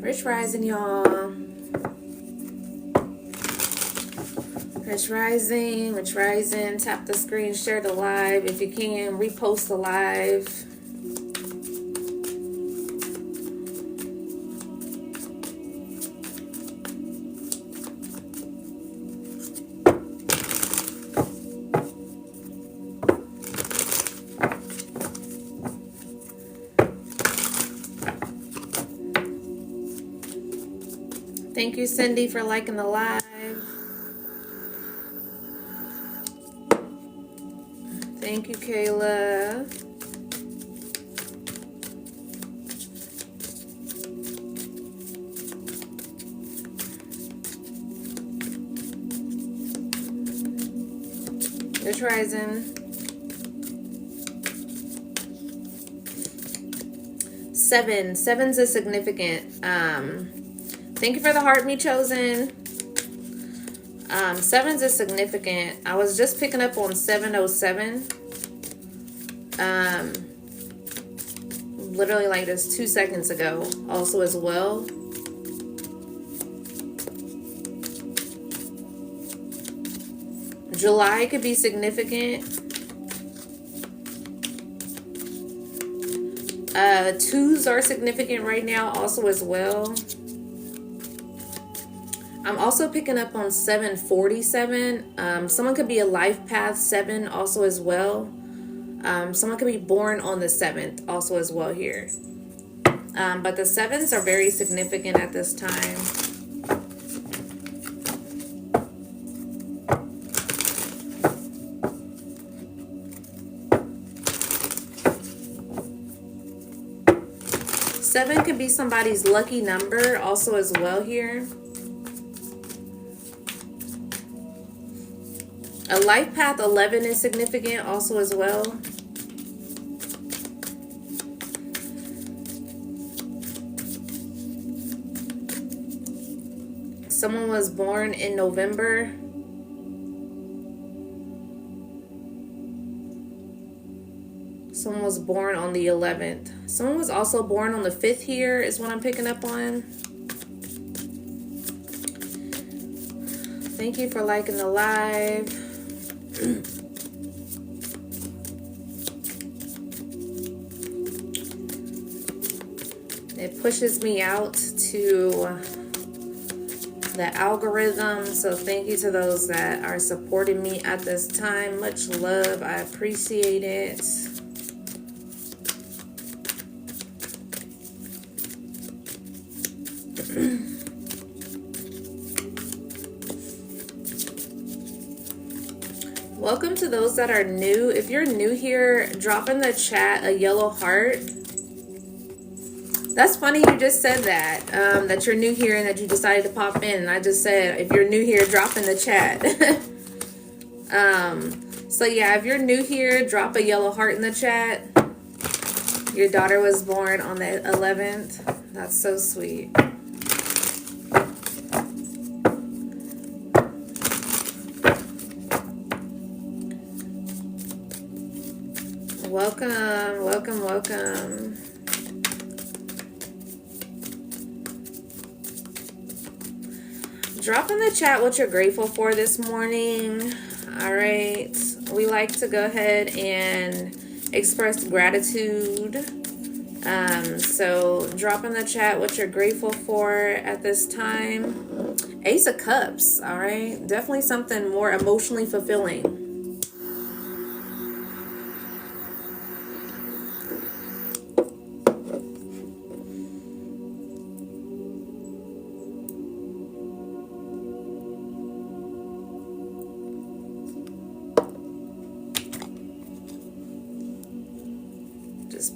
Rich Rising, y'all. Rich Rising, Rich Rising. Tap the screen, share the live. If you can, repost the live. Thank you, Cindy, for liking the live. Thank you, Kayla. Rich Rising. 7. 7's a significant. Thank you for the heart, me chosen. 7's is significant. I was just picking up on 707. Literally like just 2 seconds ago. Also as well. July could be significant. 2s are significant right now also as well. I'm also picking up on 747. Someone could be a life path 7 also as well. Someone could be born on the 7th also as well here. But the 7s are very significant at this time. Seven could be somebody's lucky number also as well here. A life path 11 is significant also as well. Someone was born in November. Someone was born on the 11th. Someone was also born on the 5th here is what I'm picking up on. Thank you for liking the live. It pushes me out to the algorithm, so thank you to those that are supporting me at this time. Much love. I appreciate it. Welcome to those that are new. If you're new here, drop in the chat a yellow heart. That's funny you just said that, that you're new here and that you decided to pop in. I just said, if you're new here, drop in the chat. So yeah, if you're new here, drop a yellow heart in the chat. Your daughter was born on the 11th. That's so sweet. Welcome, welcome, welcome. Drop in the chat what you're grateful for this morning. All right. We like to go ahead and express gratitude. So drop in the chat what you're grateful for at this time. Ace of Cups. All right. Definitely something more emotionally fulfilling.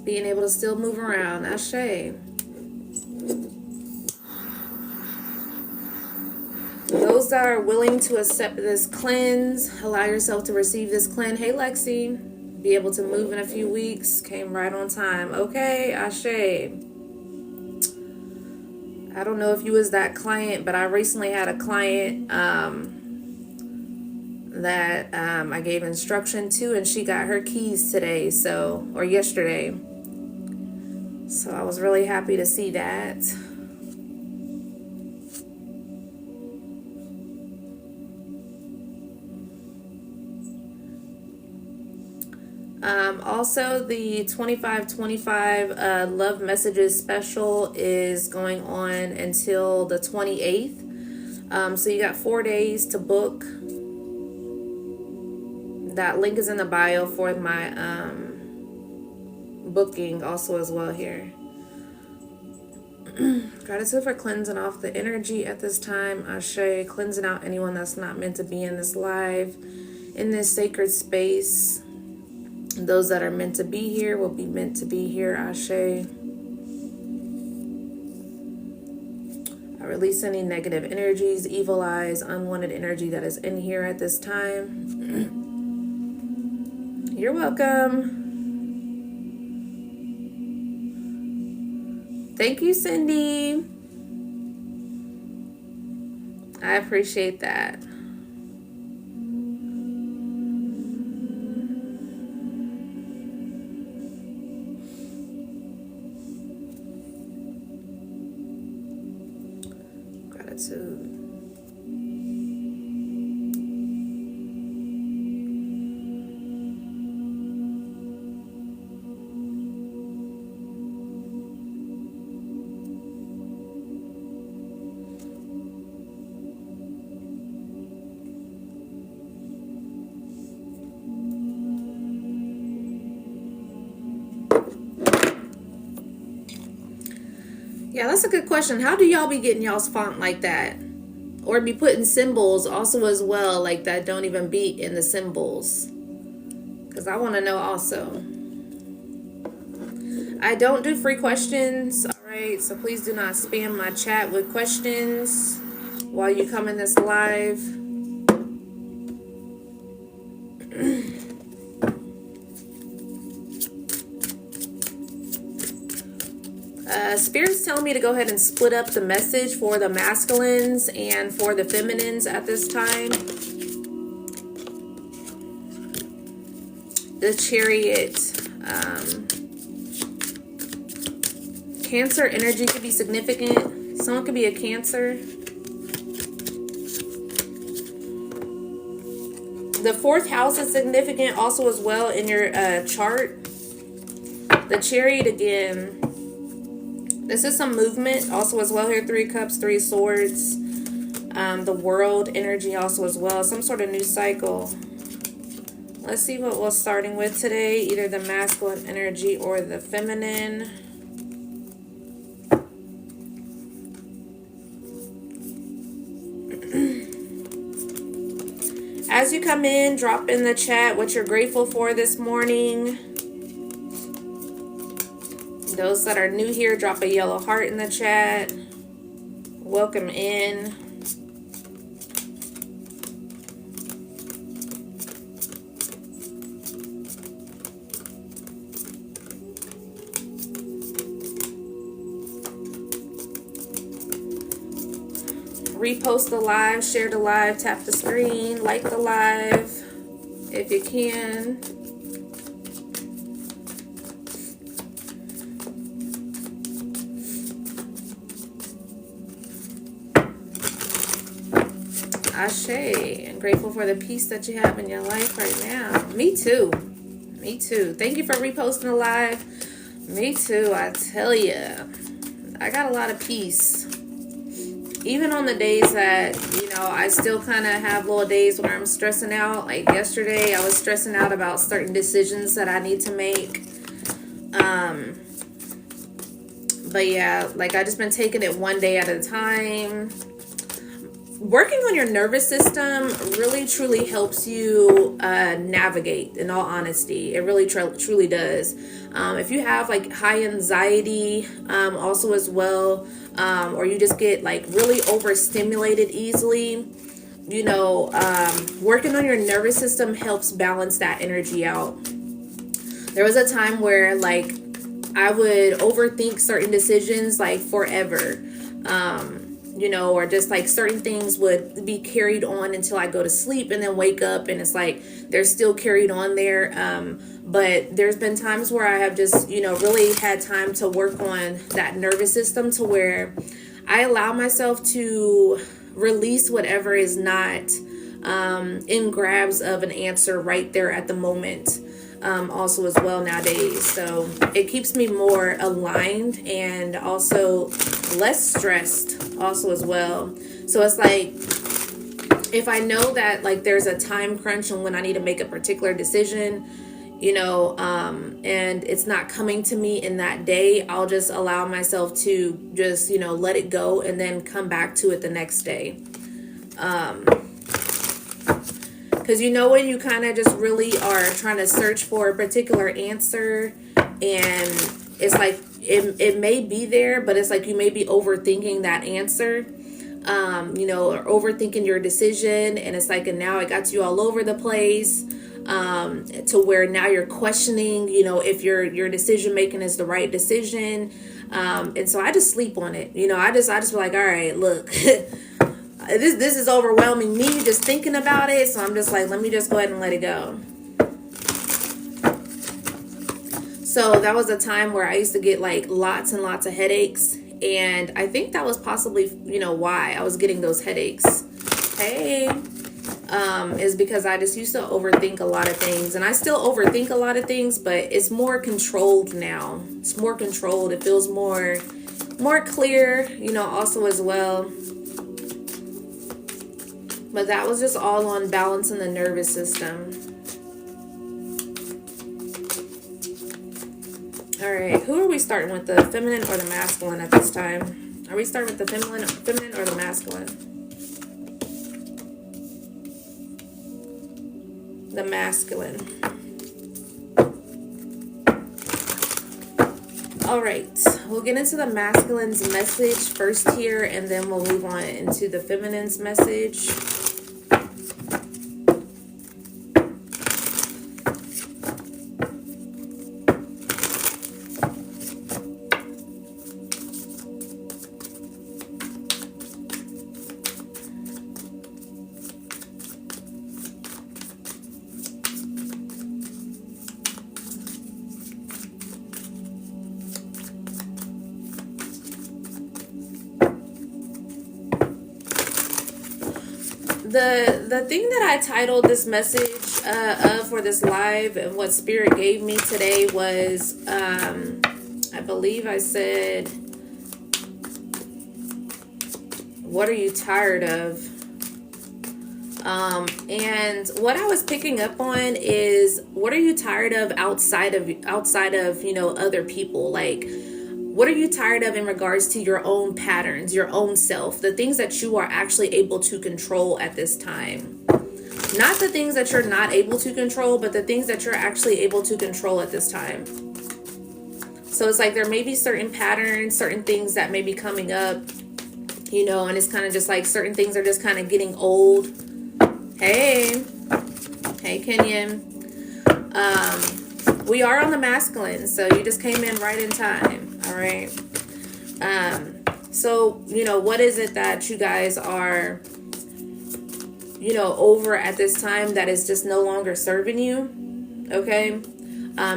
being able to still move around. Ashe. Those that are willing to accept this cleanse, allow yourself to receive this cleanse. Hey, Lexi, be able to move in a few weeks. Came right on time. Okay, Ashe. I don't know if you was that client, but I recently had a client that I gave instruction to, and she got her keys today, or yesterday. So I was really happy to see that. Also, the 25/25 Love Messages special is going on until the 28th. So you got 4 days to book. That link is in the bio for my booking also as well here. Gratitude for cleansing off the energy at this time. Ashe, cleansing out anyone that's not meant to be in this live, in this sacred space. Those that are meant to be here will be meant to be here. Ashe. I release any negative energies, evil eyes, unwanted energy that is in here at this time. You're welcome. Thank you, Cindy. I appreciate that. Gratitude. Yeah, that's a good question. How do y'all be getting y'all's font like that? Or be putting symbols also as well, like that don't even be in the symbols? Because I want to know also. I don't do free questions, alright? So please do not spam my chat with questions while you come in this live. Spirit's telling me to go ahead and split up the message for the masculines and for the feminines at this time. The Chariot. Cancer energy could be significant. Someone could be a Cancer. The 4th house is significant also as well in your chart. The Chariot again. This is some movement also as well here. 3 cups, 3 swords. The World energy also as well. Some sort of new cycle. Let's see what we're starting with today. Either the masculine energy or the feminine. As you come in, drop in the chat what you're grateful for this morning. Those that are new here, drop a yellow heart in the chat. Welcome in. Repost the live, share the live, tap the screen, like the live if you can. Ashe, and grateful for the peace that you have in your life right now. Me too. Me too. Thank you for reposting the live. Me too, I tell you. I got a lot of peace. Even on the days that, I still kind of have little days where I'm stressing out. Like yesterday, I was stressing out about certain decisions that I need to make. But yeah, like I just been taking it one day at a time. working on your nervous system really truly helps you navigate, in all honesty. It really truly does. If you have like high anxiety also as well, or you just get like really overstimulated easily, you know, working on your nervous system helps balance that energy out. There was a time where like I would overthink certain decisions like forever. You know, or just like certain things would be carried on until I go to sleep and then wake up and it's like they're still carried on there. But there's been times where I have just, you know, really had time to work on that nervous system to where I allow myself to release whatever is not in grabs of an answer right there at the moment. Also as well nowadays. So it keeps me more aligned and also less stressed also as well. So it's like, if I know that like there's a time crunch and when I need to make a particular decision, you know, and it's not coming to me in that day, I'll just allow myself to just, you know, let it go and then come back to it the next day. Because you know when you kind of just really are trying to search for a particular answer and it's like it may be there, but it's like you may be overthinking that answer, you know, or overthinking your decision. And it's like, and now it got you all over the place to where now you're questioning, you know, if your decision making is the right decision. And so I just sleep on it. You know, I just be like, all right, look. This is overwhelming me just thinking about it. So I'm just like, let me just go ahead and let it go. So that was a time where I used to get like lots and lots of headaches. And I think that was possibly, you know, why I was getting those headaches. Hey, is because I just used to overthink a lot of things. And I still overthink a lot of things, but it's more controlled now. It's more controlled. It feels more clear, you know, also as well. But that was just all on balancing the nervous system. All right, who are we starting with, the feminine or the masculine at this time? Are we starting with the feminine or the masculine? The masculine. All right, we'll get into the masculine's message first here, and then we'll move on into the feminine's message. The thing that I titled this message for this live and what Spirit gave me today was, I believe I said, what are you tired of? And what I was picking up on is, what are you tired of outside of, you know, other people? Like, what are you tired of in regards to your own patterns, your own self, the things that you are actually able to control at this time? Not the things that you're not able to control, but the things that you're actually able to control at this time. So it's like there may be certain patterns, certain things that may be coming up, you know, and it's kind of just like certain things are just kind of getting old. Hey Kenyon. We are on the masculine, so you just came in right in time. All right. So, you know, what is it that you guys are, you know, over at this time that is just no longer serving you? Okay.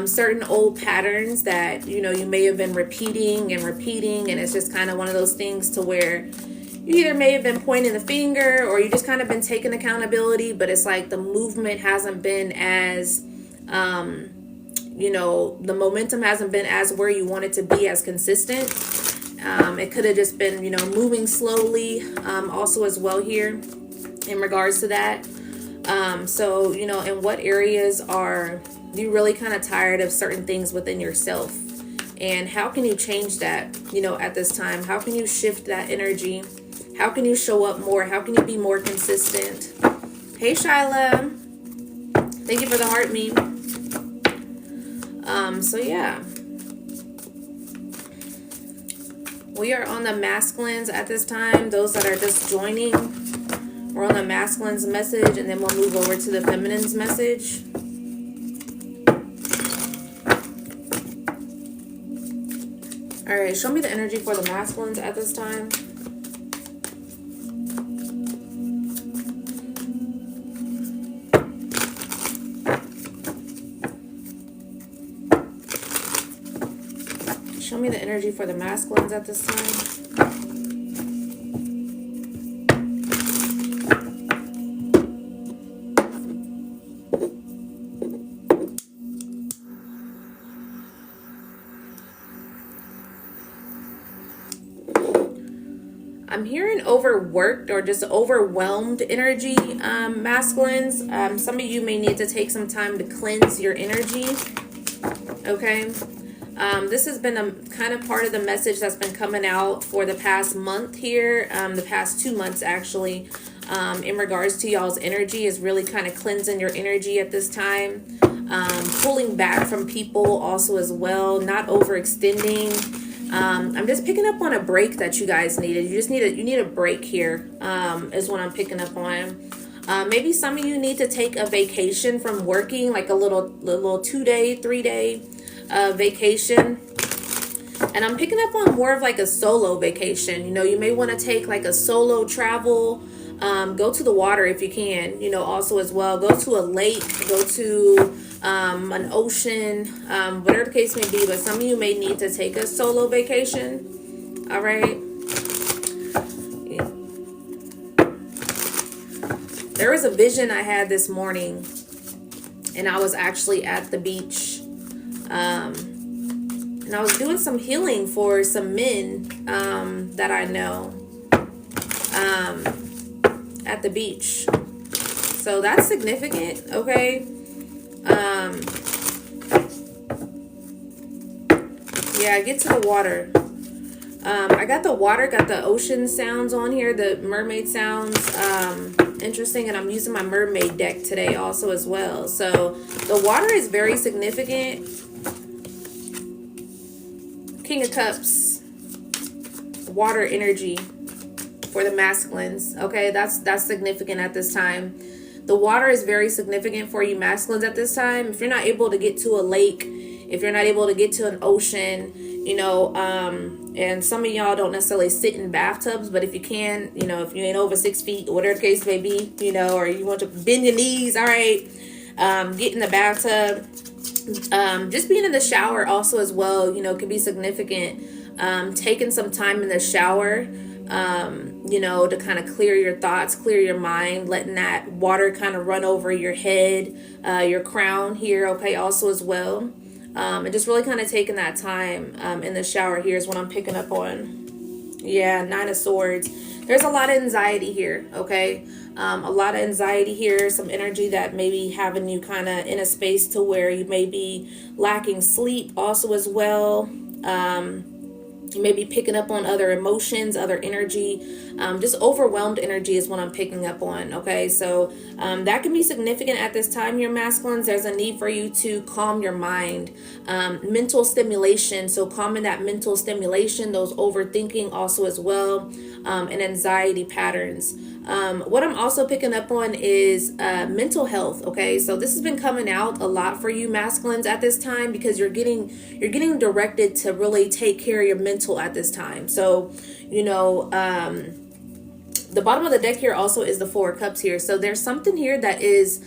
Certain old patterns that, you know, you may have been repeating, and it's just kind of one of those things to where you either may have been pointing the finger or you just kind of been taking accountability, but it's like the movement hasn't been as, you know, the momentum hasn't been as where you want it to be, as consistent. It could have just been, you know, moving slowly, also as well here in regards to that. So, you know, in what areas are you really kind of tired of certain things within yourself? And how can you change that, you know, at this time? How can you shift that energy? How can you show up more? How can you be more consistent? Hey, Shyla. Thank you for the heart meme. So yeah. We are on the masculines at this time. Those that are just joining, we're on the masculines message, and then we'll move over to the feminines message. All right, show me the energy for the masculines at this time. Show me the energy for the masculines at this time. I'm hearing overworked or just overwhelmed energy, masculines. Some of you may need to take some time to cleanse your energy. Okay. This has been a kind of part of the message that's been coming out for the past month here, the past 2 months actually, in regards to y'all's energy, is really kind of cleansing your energy at this time, pulling back from people also as well, not overextending. I'm just picking up on a break that you guys needed. You need a break here, is what I'm picking up on. Maybe some of you need to take a vacation from working, like a little 2-day, 3-day vacation. And I'm picking up on more of like a solo vacation. You know, you may want to take like a solo travel. Go to the water if you can, you know, also as well. Go to a lake, go to an ocean, whatever the case may be. But some of you may need to take a solo vacation. All right. There was a vision I had this morning, and I was actually at the beach. And I was doing some healing for some men that I know at the beach. So that's significant, okay? Yeah, get to the water. I got the water, got the ocean sounds on here, the mermaid sounds. Interesting, and I'm using my mermaid deck today also as well. So the water is very significant. King of Cups, water energy for the masculines. Okay, that's significant at this time. The water is very significant for you masculines at this time. If you're not able to get to a lake, if you're not able to get to an ocean, you know, and some of y'all don't necessarily sit in bathtubs, but if you can, you know, if you ain't over 6 feet, or whatever the case may be, you know, or you want to bend your knees, all right, get in the bathtub. Just being in the shower also as well, you know, can be significant. Taking some time in the shower, you know, to kind of clear your thoughts, clear your mind, letting that water kind of run over your head, your crown here, okay, also as well. And just really kind of taking that time in the shower here is what I'm picking up on. Yeah, 9 of Swords. There's a lot of anxiety here, okay? A lot of anxiety here, some energy that may be having you kind of in a space to where you may be lacking sleep also as well. You may be picking up on other emotions, other energy. Just overwhelmed energy is what I'm picking up on, okay? So that can be significant at this time, your masculines. There's a need for you to calm your mind. Mental stimulation, so calming that mental stimulation, those overthinking also as well, and anxiety patterns. What I'm also picking up on is mental health, okay? So this has been coming out a lot for you masculines at this time, because you're getting directed to really take care of your mental at this time. So, you know, the bottom of the deck here also is the 4 of Cups here. So there's something here that is,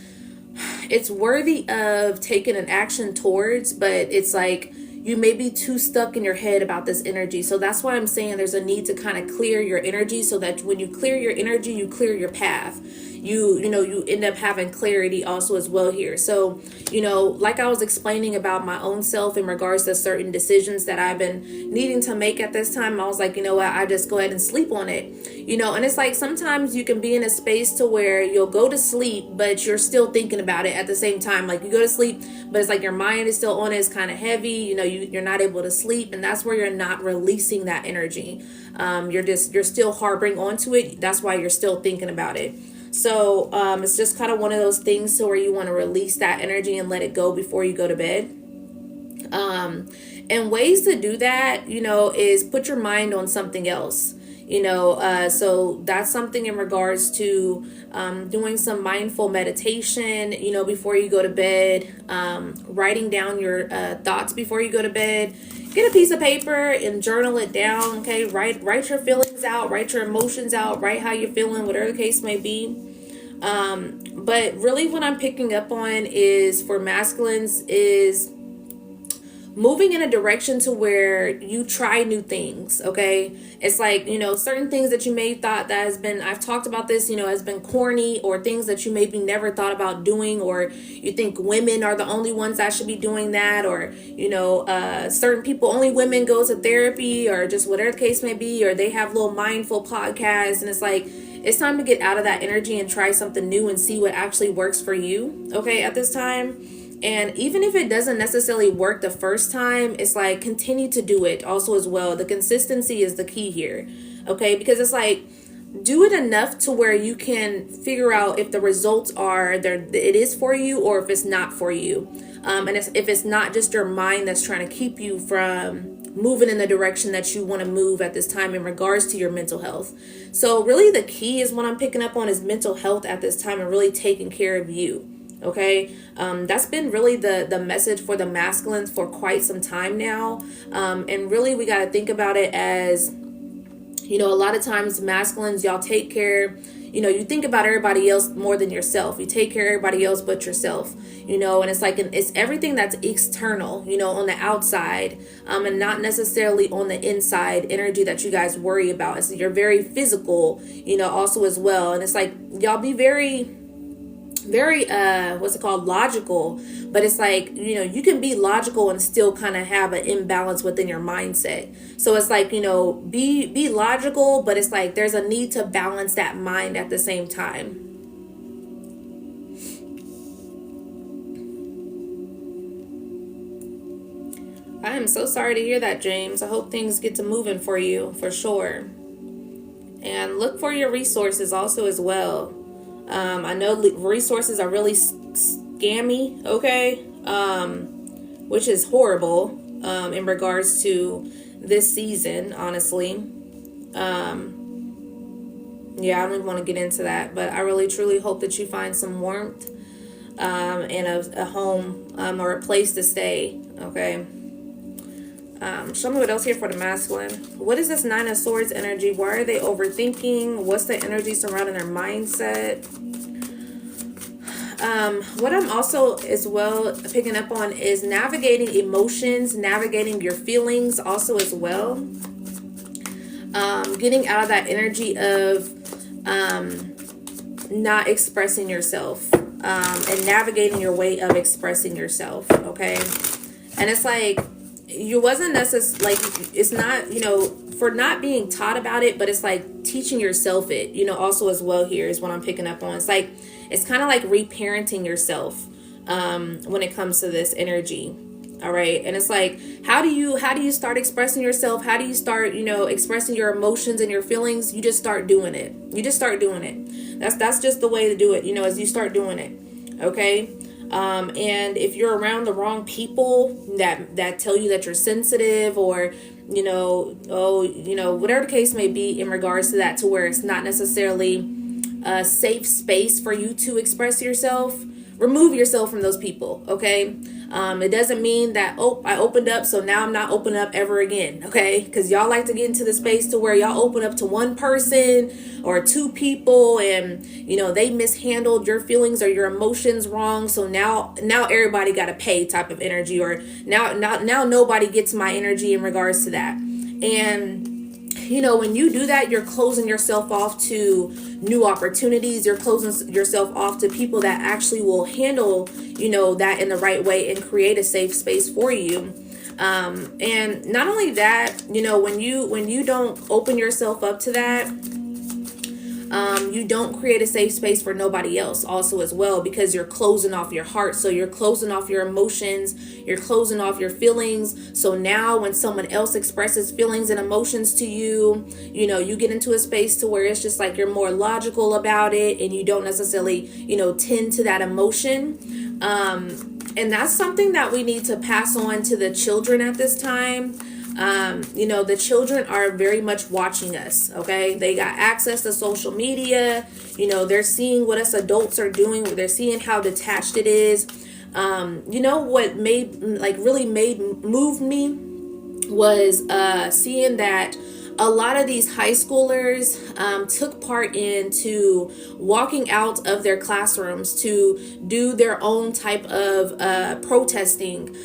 it's worthy of taking an action towards, but it's like you may be too stuck in your head about this energy. So that's why I'm saying there's a need to kind of clear your energy, so that when you clear your energy, you clear your path. You know, you end up having clarity also as well here. So, you know, like I was explaining about my own self in regards to certain decisions that I've been needing to make at this time, I was like, you know what, I just go ahead and sleep on it, you know. And it's like sometimes you can be in a space to where you'll go to sleep, but you're still thinking about it at the same time. Like you go to sleep, but it's like your mind is still on it. It's kind of heavy. You know, you're not able to sleep, and that's where you're not releasing that energy. You're still harboring onto it. That's why you're still thinking about it. So it's just kind of one of those things to where you want to release that energy and let it go before you go to bed. And ways to do that, you know, is put your mind on something else. You know, so that's something in regards to doing some mindful meditation, you know, before you go to bed, writing down your thoughts before you go to bed. Get a piece of paper and journal it down, okay? Write your feelings out, write your emotions out, write how you're feeling, whatever the case may be. But really what I'm picking up on is for masculines is moving in a direction to where you try new things, okay? It's like, you know, certain things that you may thought that has been, I've talked about this, you know, has been corny, or things that you maybe never thought about doing, or you think women are the only ones that should be doing that, or, you know, certain people, only women go to therapy, or just whatever the case may be, or they have little mindful podcasts, and it's like, it's time to get out of that energy and try something new and see what actually works for you, okay, at this time. And even if it doesn't necessarily work the first time, it's like continue to do it also as well. The consistency is the key here, okay? Because it's like do it enough to where you can figure out if the results are there, it is for you, or if it's not for you. And if it's not just your mind that's trying to keep you from moving in the direction that you want to move at this time in regards to your mental health. So really the key is what I'm picking up on is mental health at this time and really taking care of you. Okay, that's been really the message for the masculines for quite some time now. And really we got to think about it as, you know, a lot of times masculines, y'all take care, you know, you think about everybody else more than yourself. You take care of everybody else but yourself, you know, and it's like, it's everything that's external, you know, on the outside, and not necessarily on the inside energy that you guys worry about. It's, you're very physical, you know, also as well. And it's like, y'all be very what's it called, logical, but it's like, you know, you can be logical and still kind of have an imbalance within your mindset. So it's like, you know, be logical, but it's like there's a need to balance that mind at the same time. I am so sorry to hear that, James. I hope things get to moving for you for sure. And look for your resources also as well. I know resources are really scammy, okay, which is horrible in regards to this season, honestly. Yeah, I don't even want to get into that, but I really truly hope that you find some warmth and a home or a place to stay, okay. Show me what else here for the masculine. What is this Nine of Swords energy? Why are they overthinking? What's the energy surrounding their mindset? What I'm also as well picking up on is navigating emotions, navigating your feelings also as well. Getting out of that energy of not expressing yourself, and navigating your way of expressing yourself, okay? And it's like, you wasn't necessarily, like, it's not, you know, for not being taught about it, but it's like teaching yourself it, you know, also as well here is what I'm picking up on. It's like, it's kind of like reparenting yourself when it comes to this energy. All right. And it's like, how do you start expressing yourself? How do you start, you know, expressing your emotions and your feelings? You just start doing it. You just start doing it. That's just the way to do it, you know, as you start doing it. Okay. And if you're around the wrong people that tell you that you're sensitive, or, you know, whatever the case may be in regards to that, to where it's not necessarily a safe space for you to express yourself, remove yourself from those people. Okay. It doesn't mean that, oh, I opened up, so now I'm not opening up ever again, okay? Because y'all like to get into the space to where y'all open up to one person or two people, and, you know, they mishandled your feelings or your emotions wrong, so now everybody got to pay type of energy, or now nobody gets my energy in regards to that. And, you know, when you do that, you're closing yourself off to new opportunities. You're closing yourself off to people that actually will handle, you know, that in the right way and create a safe space for you. And not only that, you know, when you don't open yourself up to that, You don't create a safe space for nobody else also as well, because you're closing off your heart. So you're closing off your emotions, you're closing off your feelings. So now when someone else expresses feelings and emotions to you, you know, you get into a space to where it's just like you're more logical about it, and you don't necessarily, you know, tend to that emotion. And that's something that we need to pass on to the children at this time. You know, the children are very much watching us. Okay, they got access to social media. You know, they're seeing what us adults are doing. They're seeing how detached it is. You know what moved me was seeing that a lot of these high schoolers took part into walking out of their classrooms to do their own type of protesting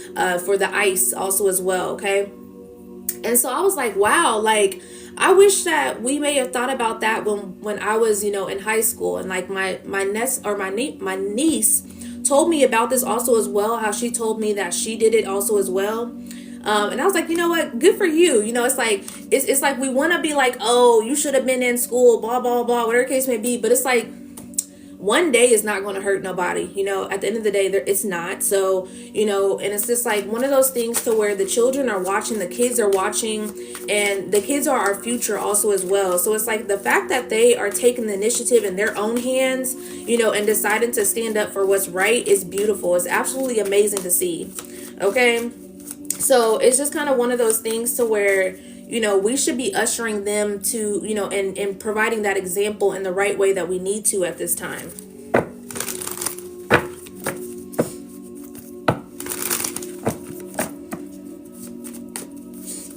for the ICE also as well. Okay. And so I was like, wow, like I wish that we may have thought about that when I was, you know, in high school. And like my niece told me about this also as well, how she told me that she did it also as well. And I was like, you know what, good for you. You know, it's like we want to be like, oh, you should have been in school, blah blah blah, whatever the case may be. But it's like, one day is not going to hurt nobody, you know. At the end of the day, it's not. So, you know, and it's just like one of those things to where the children are watching, the kids are watching, and the kids are our future also as well. So it's like the fact that they are taking the initiative in their own hands, you know, and deciding to stand up for what's right is beautiful. It's absolutely amazing to see. Okay. So it's just kind of one of those things to where, you know, we should be ushering them to, you know, and providing that example in the right way that we need to at this time.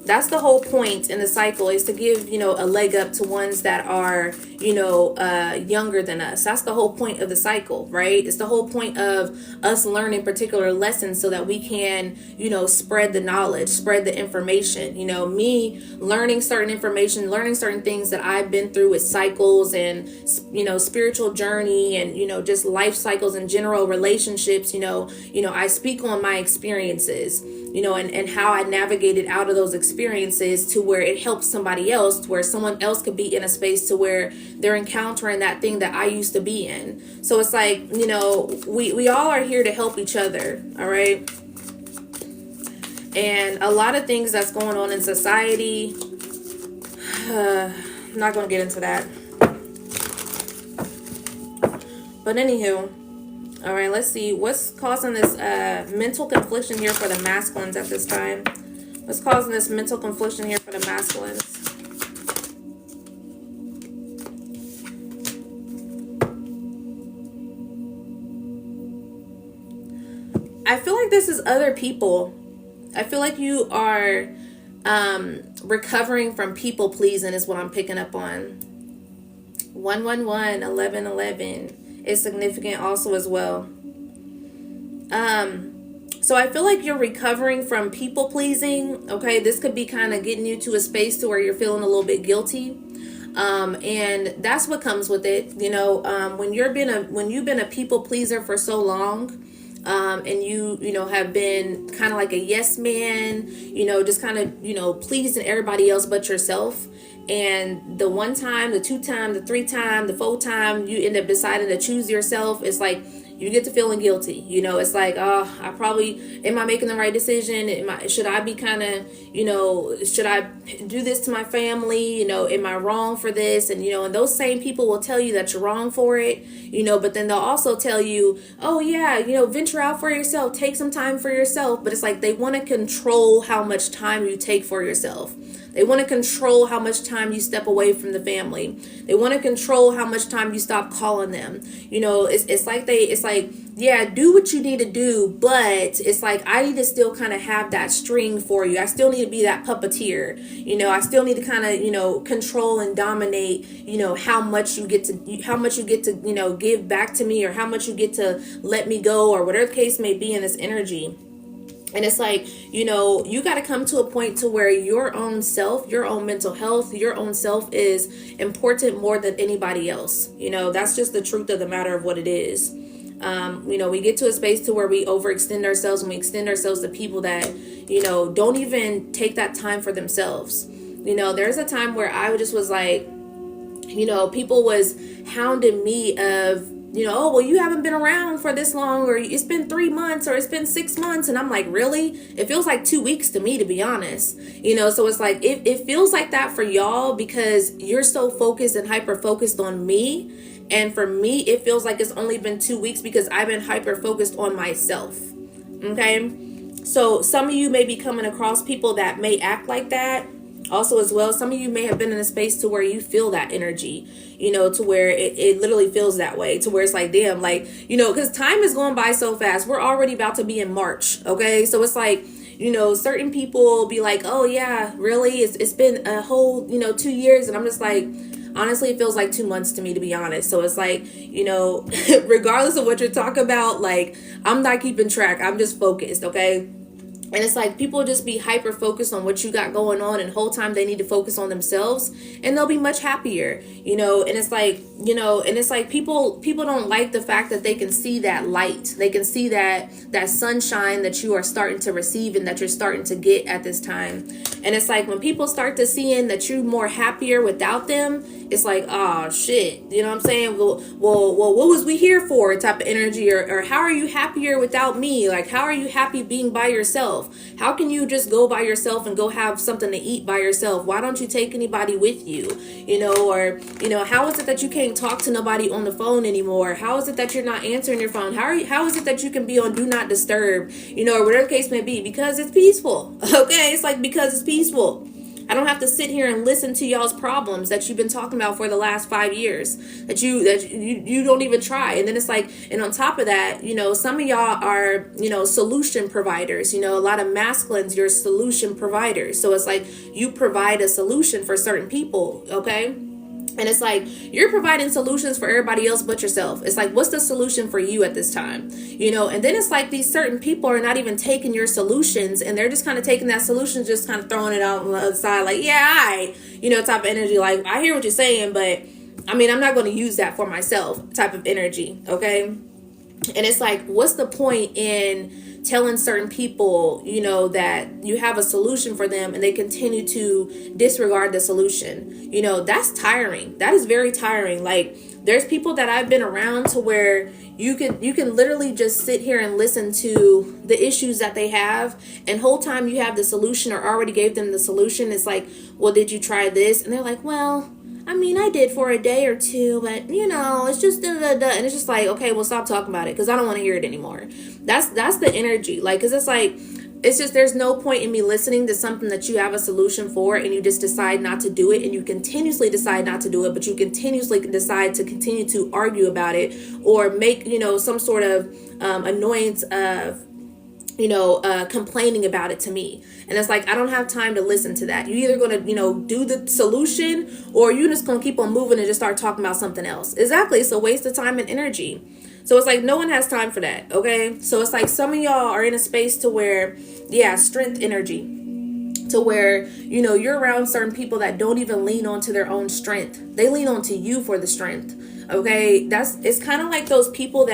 That's the whole point in the cycle, is to give, you know, a leg up to ones that are, you know, younger than us. That's the whole point of the cycle, right? It's the whole point of us learning particular lessons so that we can, you know, spread the knowledge, spread the information. You know, me learning certain information, learning certain things that I've been through with cycles and, you know, spiritual journey and, you know, just life cycles and general relationships. You know, I speak on my experiences, you know, and how I navigated out of those experiences to where it helps somebody else, to where someone else could be in a space to where they're encountering that thing that I used to be in. So it's like, you know, we all are here to help each other. All right. And a lot of things that's going on in society, I'm not going to get into that. But anywho, all right, let's see what's causing this mental confliction here for the masculines at this time. What's causing this mental confliction here for the masculines? I feel like this is other people. I feel like you are recovering from people pleasing is what I'm picking up on. 111, 1111 is significant also as well. So I feel like you're recovering from people pleasing. Okay, this could be kind of getting you to a space to where you're feeling a little bit guilty. And that's what comes with it. You know, when you've been a people pleaser for so long, and you know, have been kind of like a yes man, you know, just kind of, you know, pleasing everybody else but yourself. And the one time, the two time, the three time, the four time you end up deciding to choose yourself, it's like you get to feeling guilty. You know, it's like, oh, am I making the right decision? Should I be kind of, you know, should I do this to my family? You know, am I wrong for this? And, you know, and those same people will tell you that you're wrong for it, you know, but then they'll also tell you, oh yeah, you know, venture out for yourself, take some time for yourself. But it's like they want to control how much time you take for yourself. They want to control how much time you step away from the family. They want to control how much time you stop calling them. You know, it's like, yeah, do what you need to do, but it's like, I need to still kind of have that string for you. I still need to be that puppeteer. You know, I still need to kind of, you know, control and dominate, you know, how much you get to, you know, give back to me, or how much you get to let me go, or whatever the case may be in this energy. And it's like, you know, you got to come to a point to where your own self, your own mental health, your own self is important more than anybody else. You know, that's just the truth of the matter of what it is. You know, we get to a space to where we overextend ourselves, and we extend ourselves to people that, you know, don't even take that time for themselves. You know, there's a time where I just was like, people was hounding me of, oh, well, you haven't been around for this long, or it's been 3 months, or it's been 6 months. And I'm like, really? It feels like 2 weeks to me, to be honest. So it's like, it feels like that for y'all because you're so focused and hyper focused on me. And for me, it feels like it's only been 2 weeks because I've been hyper focused on myself. Okay. So some of you may be coming across people that may act like that. Also, as well, some of you may have been in a space to where you feel that energy, to where it literally feels that way, to where it's like, damn, like, because time is going by so fast. We're already about to be in March. Okay. So it's like, certain people be like, oh yeah, really? It's been a whole, 2 years. And I'm just like, honestly, it feels like 2 months to me, to be honest. So it's like, regardless of what you're talking about, like, I'm not keeping track. I'm just focused. Okay. And it's like people just be hyper focused on what you got going on, and the whole time they need to focus on themselves, and they'll be much happier, and it's like, and it's like people don't like the fact that they can see that light. They can see that sunshine that you are starting to receive and that you're starting to get at this time. And it's like when people start to seeing that you're more happier without them, it's like, oh shit, you know what I'm saying? Well, what was we here for type of energy, or how are you happier without me? Like, how are you happy being by yourself? How can you just go by yourself and go have something to eat by yourself? Why don't you take anybody with you? Or how is it that you can't talk to nobody on the phone anymore? How is it that you're not answering your phone? How is it that you can be on do not disturb, or whatever the case may be? Because it's peaceful. Okay, it's like, because it's peaceful. I don't have to sit here and listen to y'all's problems that you've been talking about for the last 5 years that you don't even try. And then it's like, and on top of that, some of y'all are, solution providers. A lot of masculines, you're solution providers. So it's like you provide a solution for certain people. Okay. And it's like you're providing solutions for everybody else but yourself. It's like, what's the solution for you at this time? And then it's like these certain people are not even taking your solutions, and they're just kind of taking that solution, just kind of throwing it out on the other side, like, yeah, I, type of energy. Like, I hear what you're saying, but I mean, I'm not going to use that for myself type of energy. Okay. And it's like, what's the point in telling certain people, that you have a solution for them and they continue to disregard the solution? That's tiring. That is very tiring. Like, there's people that I've been around to where you can literally just sit here and listen to the issues that they have, and whole time you have the solution or already gave them the solution. It's like, well, did you try this? And they're like, well, I mean, I did for a day or two, but it's just da da da. And it's just like, okay, well, stop talking about it, because I don't want to hear it anymore. That's the energy. Like, because it's like, it's just, there's no point in me listening to something that you have a solution for, and you just decide not to do it, and you continuously decide not to do it, but you continuously decide to continue to argue about it, or make, some sort of annoyance of, complaining about it to me. And it's like, I don't have time to listen to that. You either going to, do the solution, or you just going to keep on moving and just start talking about something else. Exactly. It's a waste of time and energy. So it's like, no one has time for that. Okay. So it's like some of y'all are in a space to where, strength energy, to where, you're around certain people that don't even lean onto their own strength. They lean onto you for the strength. Okay. It's kind of like those people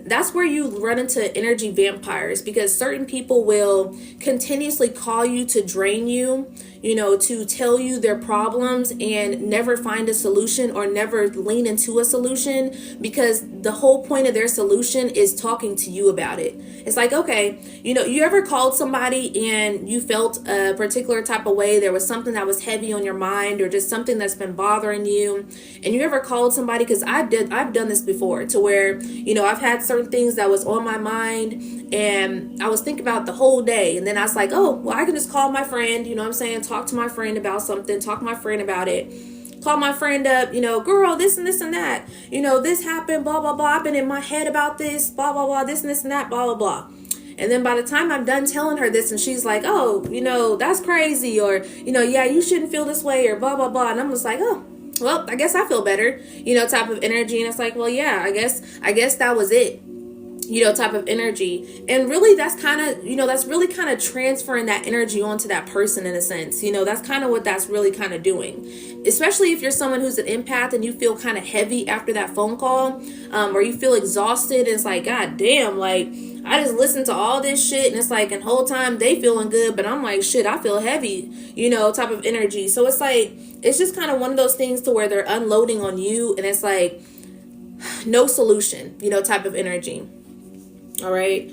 that's where you run into energy vampires, because certain people will continuously call you to drain you, to tell you their problems and never find a solution or never lean into a solution, because the whole point of their solution is talking to you about it. It's like, okay, you ever called somebody and you felt a particular type of way? There was something that was heavy on your mind, or just something that's been bothering you. And you ever called somebody, because I've done this before, to where, I've had certain things that was on my mind, and I was thinking about the whole day. And then I was like, oh, well, I can just call my friend, talk to my friend about something, talk to my friend about it. Call my friend up, girl, this and this and that, this happened, blah, blah, blah. I've been in my head about this, blah, blah, blah, this and this and that, blah, blah, blah. And then by the time I'm done telling her this, and she's like, oh, that's crazy, or, yeah, you shouldn't feel this way, or blah, blah, blah. And I'm just like, oh, well, I guess I feel better, type of energy. And it's like, well, yeah, I guess that was it. Type of energy. And really, that's kind of, that's really kind of transferring that energy onto that person in a sense. That's kind of what that's really kind of doing. Especially if you're someone who's an empath and you feel kind of heavy after that phone call, or you feel exhausted. And it's like, God damn, like, I just listen to all this shit, and it's like, and whole time they feeling good, but I'm like, shit, I feel heavy, type of energy. So it's like, it's just kind of one of those things to where they're unloading on you, and it's like no solution, type of energy. All right.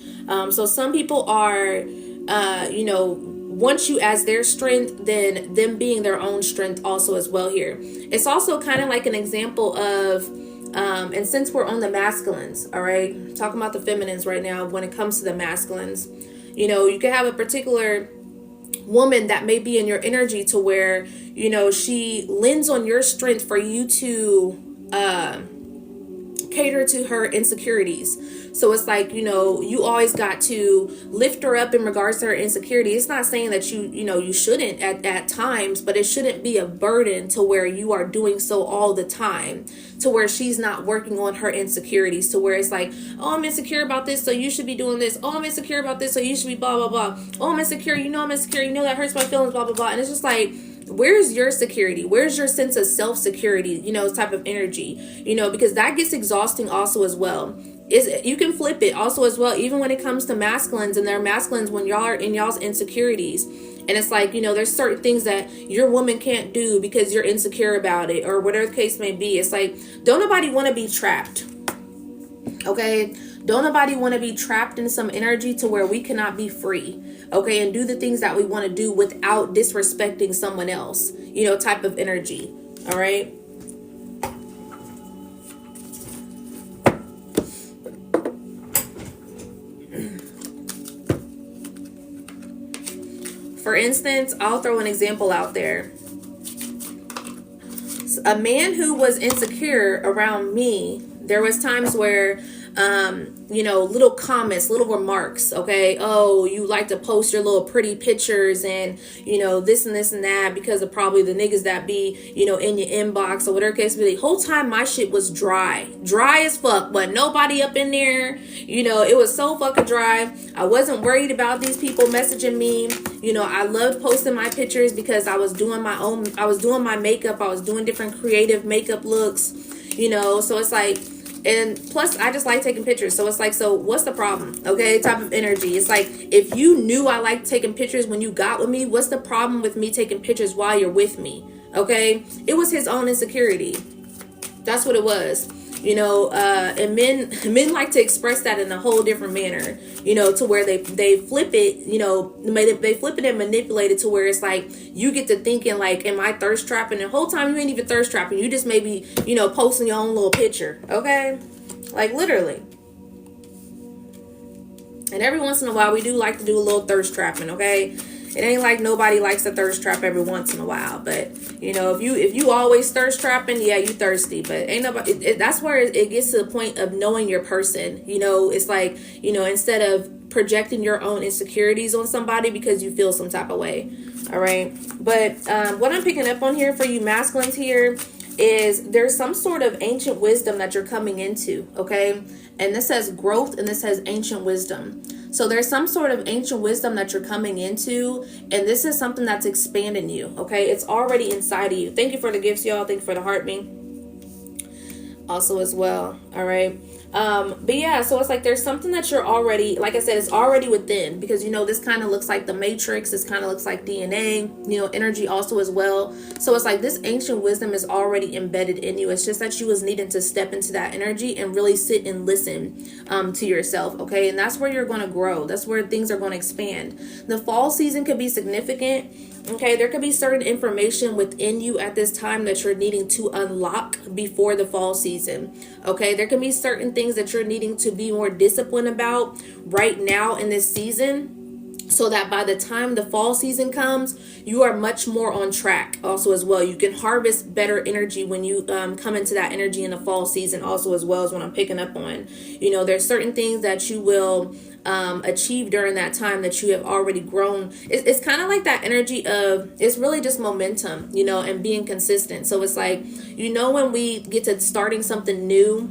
So some people are, want you as their strength, then them being their own strength also as well here. It's also kind of like an example of, and since we're on the masculines, all right, talking about the feminines right now, when it comes to the masculines, you can have a particular woman that may be in your energy to where, she leans on your strength for you to, cater to her insecurities. So it's like, you always got to lift her up in regards to her insecurity. It's not saying that you shouldn't at times, but it shouldn't be a burden to where you are doing so all the time, to where she's not working on her insecurities, to where it's like, oh, I'm insecure about this, so you should be doing this. Oh, I'm insecure about this, so you should be blah, blah, blah. Oh, I'm insecure, I'm insecure, that hurts my feelings, blah, blah, blah. And it's just like, where's your security? Where's your sense of self-security, type of energy, because that gets exhausting also as well. You can flip it also as well, even when it comes to masculines, and they're masculines when y'all are in y'all's insecurities. And it's like, there's certain things that your woman can't do because you're insecure about it, or whatever the case may be. It's like, don't nobody want to be trapped. Okay? Don't nobody want to be trapped in some energy to where we cannot be free. Okay? And do the things that we want to do without disrespecting someone else, type of energy. All right? For instance, I'll throw an example out there. A man who was insecure around me, there was times where, little comments, little remarks, okay? Oh, you like to post your little pretty pictures and, this and this and that because of probably the niggas that be, in your inbox or whatever case may be. The whole time my shit was dry as fuck, but nobody up in there, it was so fucking dry. I wasn't worried about these people messaging me. I loved posting my pictures because I was doing my makeup. I was doing different creative makeup looks, so it's like, and plus I just like taking pictures. So it's like, so what's the problem? Okay, type of energy. It's like, if you knew I liked taking pictures when you got with me, what's the problem with me taking pictures while you're with me? Okay, it was his own insecurity. That's what it was. And men like to express that in a whole different manner, to where they flip it, they flip it and manipulate it to where it's like, you get to thinking like, am I thirst trapping? The whole time you ain't even thirst trapping. You just maybe, posting your own little picture. Okay. Like literally. And every once in a while we do like to do a little thirst trapping. Okay. It ain't like nobody likes to thirst trap every once in a while, but if you always thirst trapping, yeah, you thirsty. But ain't nobody. That's where it gets to the point of knowing your person. It's like, instead of projecting your own insecurities on somebody because you feel some type of way. All right, but what I'm picking up on here for you masculines here is there's some sort of ancient wisdom that you're coming into. Okay, and this says growth, and this says ancient wisdom. So there's some sort of ancient wisdom that you're coming into, and this is something that's expanding you, okay? It's already inside of you. Thank you for the gifts, y'all. Thank you for the heart me also as well, all right? But yeah, so it's like there's something that you're already, like I said, it's already within, because this kind of looks like the matrix. This kind of looks like DNA, energy also as well. So it's like this ancient wisdom is already embedded in you. It's just that you was needing to step into that energy and really sit and listen to yourself, okay? And that's where you're going to grow. That's where things are going to expand. The fall season could be significant. Okay, there could be certain information within you at this time that you're needing to unlock before the fall season. Okay, there can be certain things that you're needing to be more disciplined about right now in this season, so that by the time the fall season comes, you are much more on track also as well. You can harvest better energy when you come into that energy in the fall season also as well, as what I'm picking up on. There's certain things that you will achieve during that time that you have already grown. It's kind of like that energy of, it's really just momentum, and being consistent. So it's like, when we get to starting something new,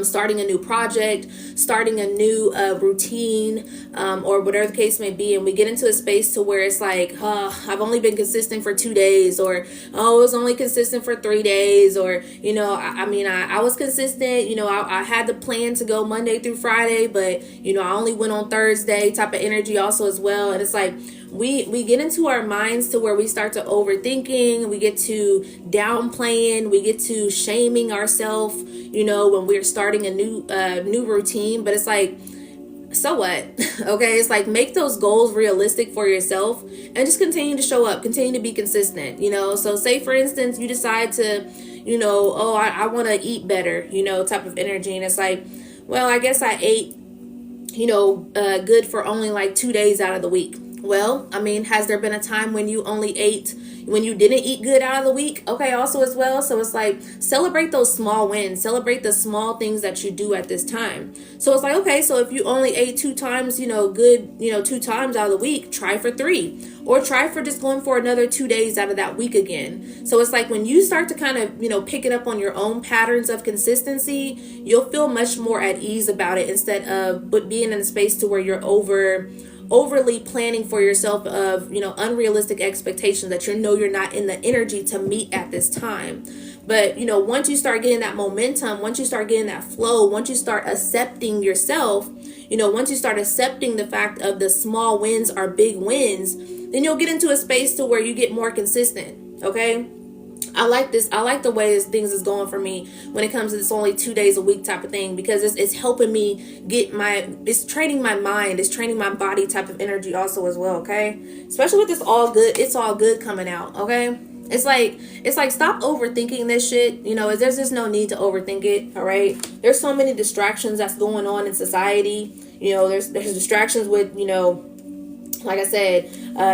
starting a new project, starting a new routine, or whatever the case may be. And we get into a space to where it's like, I've only been consistent for 2 days, or, oh, it was only consistent for 3 days, or, I was consistent, I had the plan to go Monday through Friday, but, I only went on Thursday type of energy also as well. And it's like, we get into our minds to where we start to overthinking, we get to downplaying, we get to shaming ourselves, when we're starting a new routine. But it's like, so what? Okay, it's like, make those goals realistic for yourself and just continue to show up, continue to be consistent. So say for instance you decide to, I want to eat better, type of energy, and it's like, well, I guess I ate good for only like 2 days out of the week. Well, has there been a time when you didn't eat good out of the week? Okay, also as well. So it's like, celebrate those small wins, celebrate the small things that you do at this time. So it's like, okay, so if you only ate 2 times, good, 2 times out of the week, try for 3, or try for just going for another 2 days out of that week again. So it's like, when you start to kind of, pick it up on your own patterns of consistency, you'll feel much more at ease about it, instead of being in a space to where you're overly planning for yourself of, unrealistic expectations that you're not in the energy to meet at this time. But, once you start getting that momentum, once you start getting that flow, once you start accepting yourself, once you start accepting the fact of the small wins are big wins, then you'll get into a space to where you get more consistent. Okay. I like this. I like the way things is going for me when it comes to this only 2 days a week type of thing, because it's helping me it's training my mind, it's training my body type of energy also as well. Okay. Especially with this it's all good coming out. Okay. It's like stop overthinking this shit. There's just no need to overthink it. All right. There's so many distractions that's going on in society. There's distractions with, like I said,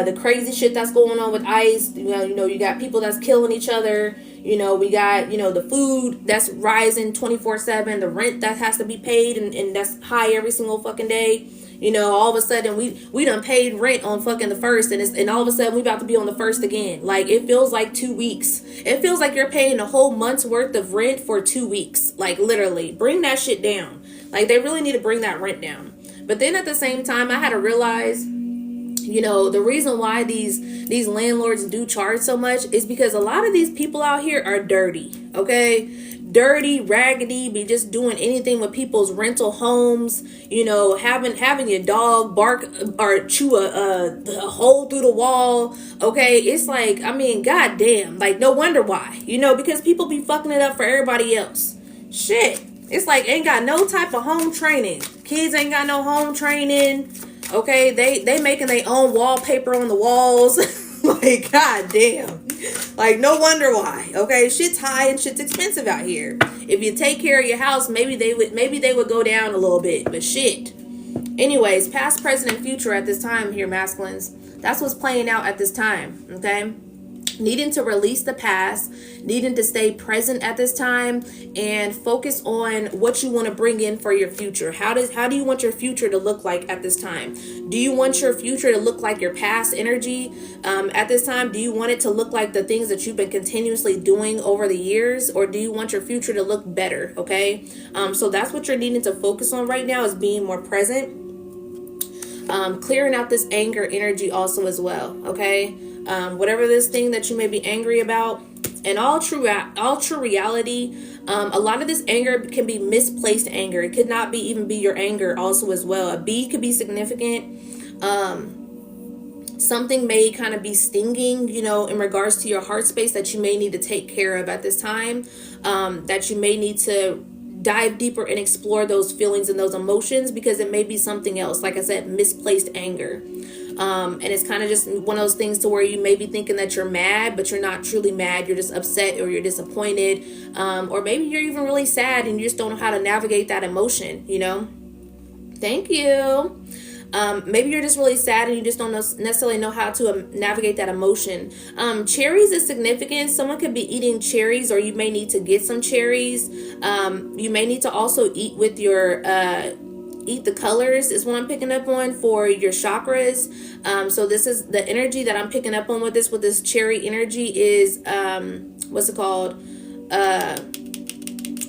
the crazy shit that's going on with ICE. You got people that's killing each other. We got, the food that's rising 24/7, the rent that has to be paid and that's high every single fucking day. All of a sudden we done paid rent on fucking the 1st, and all of a sudden we about to be on the 1st again. Like, it feels like 2 weeks. It feels like you're paying a whole month's worth of rent for 2 weeks. Like, literally, bring that shit down. Like, they really need to bring that rent down. But then at the same time, I had to realize, the reason why these landlords do charge so much is because a lot of these people out here are dirty. Okay. Dirty, raggedy, be just doing anything with people's rental homes, having your dog bark or chew a hole through the wall. Okay. It's like, goddamn, like, no wonder why, because people be fucking it up for everybody else. Shit. It's like, ain't got no type of home training. Kids ain't got no home training. Okay, they making their own wallpaper on the walls. Like, goddamn. Like, no wonder why. Okay, shit's high and shit's expensive out here. If you take care of your house, maybe they would go down a little bit. But shit. Anyways, past, present, and future at this time here, masculines. That's what's playing out at this time. Okay. Needing to release the past, needing to stay present at this time, and focus on what you want to bring in for your future. How do you want your future to look like at this time? Do you want your future to look like your past energy at this time? Do you want it to look like the things that you've been continuously doing over the years, or do you want your future to look better? Okay, so that's what you're needing to focus on right now, is being more present. Clearing out this anger energy also as well. Okay. Whatever this thing that you may be angry about, in all true reality, a lot of this anger can be misplaced anger. It could not even be your anger also as well. A bee could be significant. Something may kind of be stinging, in regards to your heart space that you may need to take care of at this time, that you may need to dive deeper and explore those feelings and those emotions, because it may be something else. Like I said, misplaced anger. And it's kind of just one of those things to where you may be thinking that you're mad, but you're not truly mad. You're just upset, or you're disappointed. Or maybe you're even really sad and you just don't know how to navigate that emotion, Thank you. Maybe you're just really sad and you just don't necessarily know how to navigate that emotion. Cherries is significant. Someone could be eating cherries, or you may need to get some cherries. You may need to also eat with your eat the colors is what I'm picking up on for your chakras. So this is the energy that I'm picking up on with this cherry energy is what's it called?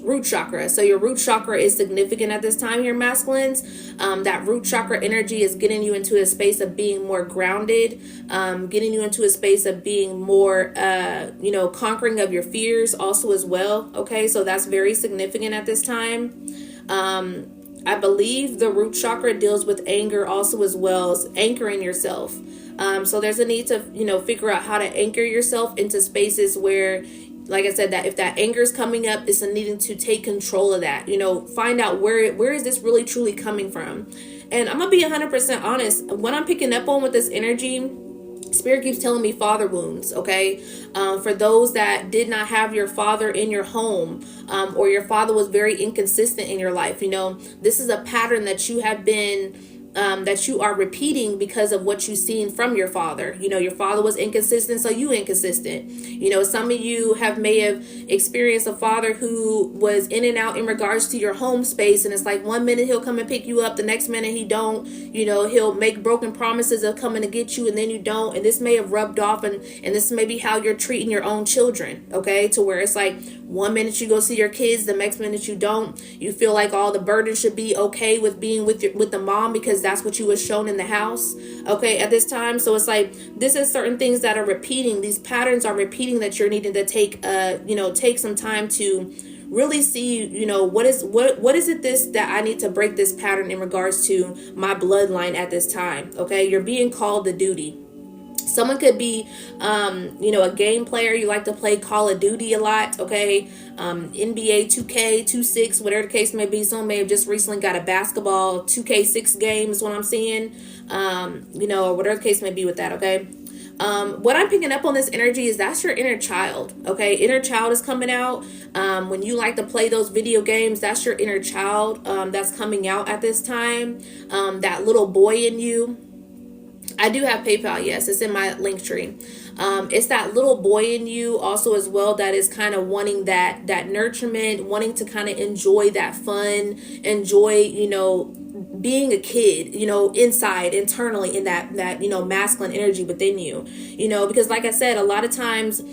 root chakra. So your root chakra is significant at this time here, masculines. That root chakra energy is getting you into a space of being more grounded, getting you into a space of being more, conquering of your fears also as well. Okay, so that's very significant at this time. I believe the root chakra deals with anger also as well as anchoring yourself. So there's a need to, figure out how to anchor yourself into spaces where, like I said, that if that anger is coming up, it's a needing to take control of that. Find out where is this really truly coming from. And I'm gonna be 100% honest. What I'm picking up on with this energy, Spirit keeps telling me father wounds. Okay, for those that did not have your father in your home, or your father was very inconsistent in your life. This is a pattern that you have been. That you are repeating because of what you've seen from your father. Your father was inconsistent, so you inconsistent. Some of you may have experienced a father who was in and out in regards to your home space, and it's like one minute he'll come and pick you up, the next minute he don't. He'll make broken promises of coming to get you, and then you don't. And this may have rubbed off, and this may be how you're treating your own children. Okay, to where it's like one minute you go see your kids, the next minute you don't. You feel like all the burden should be okay with being with the mom because that's what you was shown in the house, okay, at this time. So it's like this is certain things that are repeating. These patterns are repeating that you're needing to take some time to really see, what is it this that I need to break this pattern in regards to my bloodline at this time. Okay, you're being called to duty. Someone could be, a game player. You like to play Call of Duty a lot, okay? NBA 2K, 2K, whatever the case may be. Someone may have just recently got a basketball 2K6 game is what I'm seeing, or whatever the case may be with that, okay? What I'm picking up on this energy is that's your inner child, okay? Inner child is coming out. When you like to play those video games, that's your inner child that's coming out at this time. That little boy in you. I do have PayPal, yes, it's in my link tree. It's that little boy in you also as well that is kind of wanting that nurturement, wanting to kind of enjoy that fun, enjoy, being a kid, inside, internally in that masculine energy within you, because like I said, a lot of times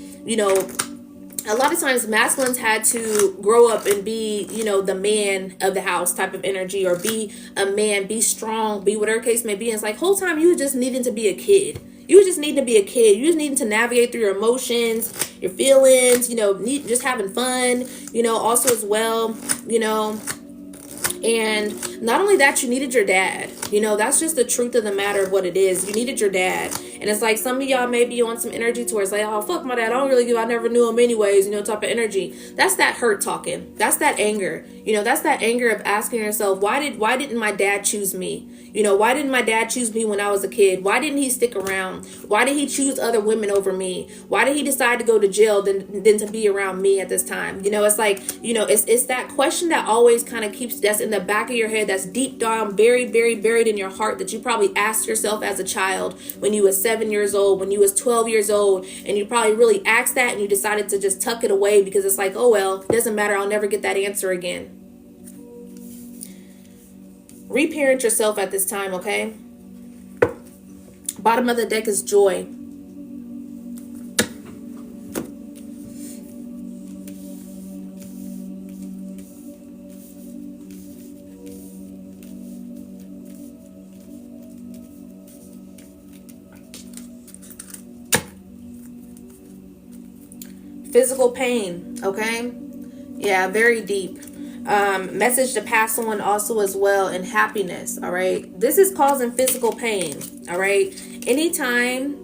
masculines had to grow up and be, the man of the house type of energy, or be a man, be strong, be whatever case may be. And it's like whole time you just needing to be a kid. You just need to be a kid. You just need to navigate through your emotions, your feelings, just having fun, also as well, and not only that, you needed your dad. That's just the truth of the matter of what it is. You needed your dad. And it's like some of y'all may be on some energy towards like, oh, fuck my dad. I never knew him anyways, type of energy. That's that hurt talking. That's that anger. That's that anger of asking yourself, why didn't my dad choose me? Why didn't my dad choose me when I was a kid? Why didn't he stick around? Why did he choose other women over me? Why did he decide to go to jail than to be around me at this time? It's like, it's that question that always kind of keeps, that's in the back of your head, that's deep down, very, very buried in your heart, that you probably asked yourself as a child when you was 7 years old, when you was 12 years old, and you probably really asked that and you decided to just tuck it away because it's like, oh, well, it doesn't matter. I'll never get that answer again. Reparent yourself at this time, okay? Bottom of the deck is joy. Physical pain, okay? Yeah, very deep. Message to pass on also as well, and happiness. All right, this is causing physical pain. All right, anytime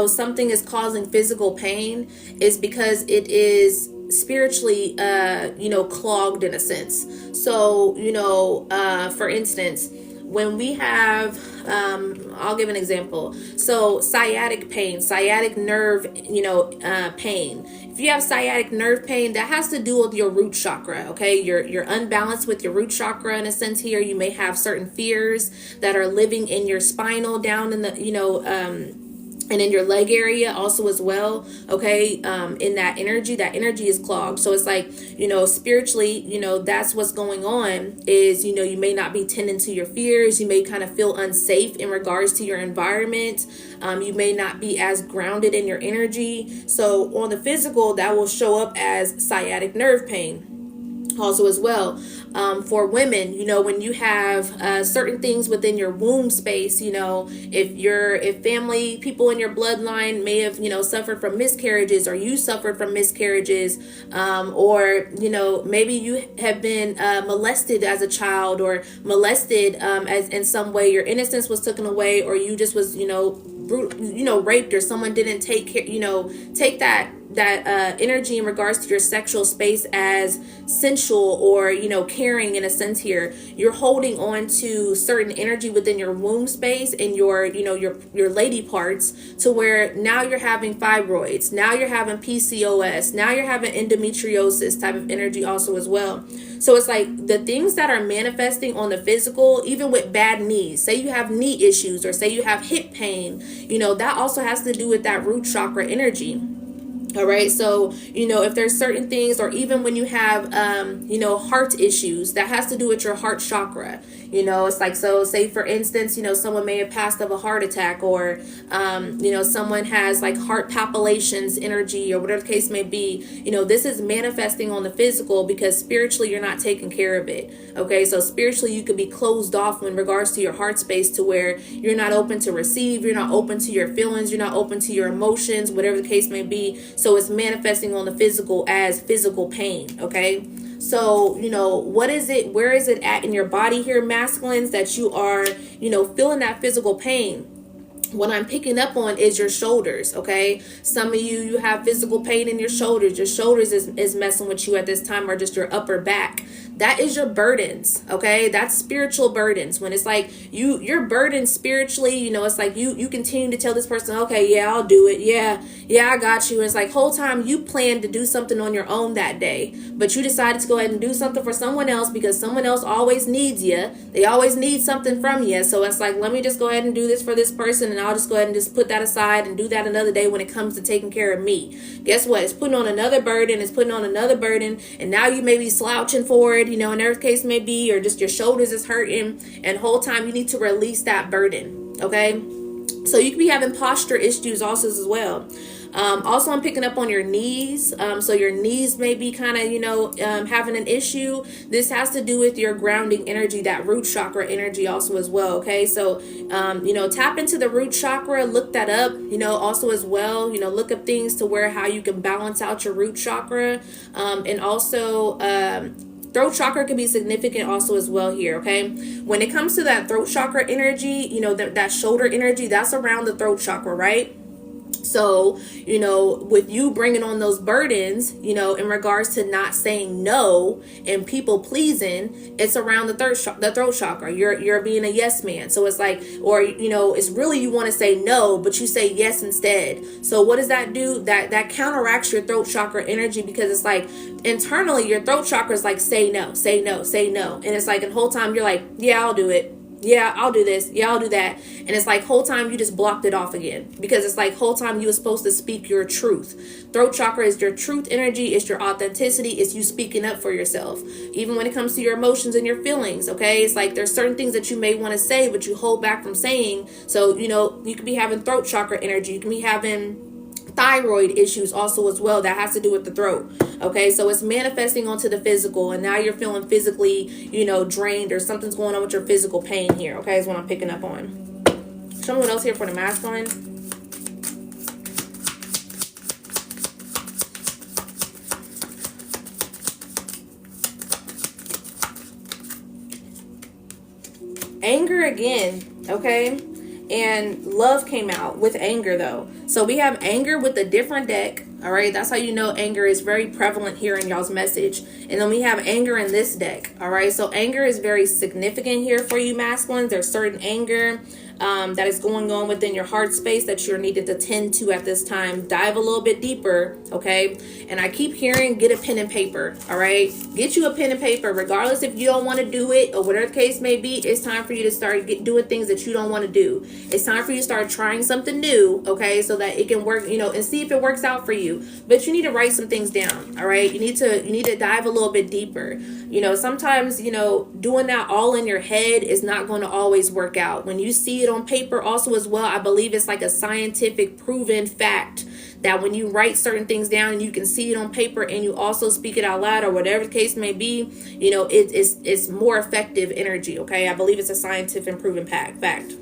something is causing physical pain is because it is spiritually clogged in a sense. So for instance, when we have I'll give an example. So sciatic pain, sciatic nerve pain. If you have sciatic nerve pain, that has to do with your root chakra, okay? You're unbalanced with your root chakra in a sense here. You may have certain fears that are living in your spinal, down in the, and in your leg area also as well, okay? In that energy is clogged. So it's like, spiritually, that's what's going on is, you may not be tending to your fears. You may kind of feel unsafe in regards to your environment. You may not be as grounded in your energy. So on the physical, that will show up as sciatic nerve pain. also as well. For women, when you have certain things within your womb space, if family people in your bloodline may have suffered from miscarriages, or you suffered from miscarriages, or maybe you have been molested as a child, or molested as in some way your innocence was taken away, or you just was raped, or someone didn't take care, take that energy in regards to your sexual space as sensual, or caring in a sense. Here you're holding on to certain energy within your womb space and your lady parts, to where now you're having fibroids, now you're having PCOS, now you're having endometriosis type of energy also as well. So it's like the things that are manifesting on the physical, even with bad knees, say you have knee issues, or say you have hip pain, that also has to do with that root chakra energy. All right. So, if there's certain things, or even when you have, heart issues, that has to do with your heart chakra. It's like, so say for instance, someone may have passed of a heart attack, or, someone has like heart palpitations energy, or whatever the case may be. This is manifesting on the physical because spiritually you're not taking care of it. Okay. So spiritually you could be closed off in regards to your heart space, to where you're not open to receive, you're not open to your feelings, you're not open to your emotions, whatever the case may be. So it's manifesting on the physical as physical pain. Okay. So, what is it? Where is it at in your body here, masculines, that you are, feeling that physical pain? What I'm picking up on is your shoulders. Okay. Some of you have physical pain in your shoulders. Your shoulders is messing with you at this time, or just your upper back. That is your burdens. Okay. That's spiritual burdens. When it's like you're burdened spiritually, it's like you continue to tell this person, okay, yeah, I'll do it. Yeah, I got you. And it's like whole time you planned to do something on your own that day, but you decided to go ahead and do something for someone else because someone else always needs you. They always need something from you. So it's like, let me just go ahead and do this for this person, and I'll just go ahead and just put that aside and do that another day when it comes to taking care of me. Guess what? It's putting on another burden. It's putting on another burden. And now you may be slouching forward, in every case may be, or just your shoulders is hurting. And whole time you need to release that burden. Okay. So you could be having posture issues also as well. Also, I'm picking up on your knees. So your knees may be kind of, having an issue. This has to do with your grounding energy, that root chakra energy also as well. Okay. So, tap into the root chakra, look that up, also as well, look up things to where how you can balance out your root chakra. And also, throat chakra can be significant also as well here. Okay. When it comes to that throat chakra energy, that shoulder energy, that's around the throat chakra, right? So, with you bringing on those burdens, in regards to not saying no and people pleasing, it's around the throat chakra. You're being a yes man. So it's like, or, it's really, you want to say no, but you say yes instead. So what does that do? That counteracts your throat chakra energy, because it's like internally your throat chakra is like, say no, say no, say no. And it's like, the whole time you're like, yeah, I'll do it. Yeah, I'll do this. Yeah, I'll do that. And it's like whole time you just blocked it off again, because it's like whole time you were supposed to speak your truth. Throat chakra is your truth energy. It's your authenticity. It's you speaking up for yourself. Even when it comes to your emotions and your feelings. Okay. It's like there's certain things that you may want to say, but you hold back from saying. So, you could be having throat chakra energy. You can be having thyroid issues also as well. That has to do with the throat. Okay, so it's manifesting onto the physical, and now you're feeling physically, drained, or something's going on with your physical pain here. Okay, is what I'm picking up on. Show me what else here for the masculine. Anger again. Okay. And love came out with anger though. So we have anger with a different deck. All right. That's how you know anger is very prevalent here in y'all's message. And then we have anger in this deck. All right. So anger is very significant here for you masculines. There's certain anger that is going on within your heart space that you're needed to tend to at this time. Dive a little bit deeper. Okay. And I keep hearing, get a pen and paper. All right. Get you a pen and paper, regardless if you don't want to do it or whatever the case may be. It's time for you to start doing things that you don't want to do. It's time for you to start trying something new. Okay. So that it can work, and see if it works out for you. But you need to write some things down. All right. You need to dive a little bit deeper. Sometimes, doing that all in your head is not going to always work out. When you see it on paper also as well. I believe it's like a scientific proven fact that when you write certain things down and you can see it on paper and you also speak it out loud or whatever the case may be, you know, it's more effective energy. Okay, I believe it's a scientific proven fact.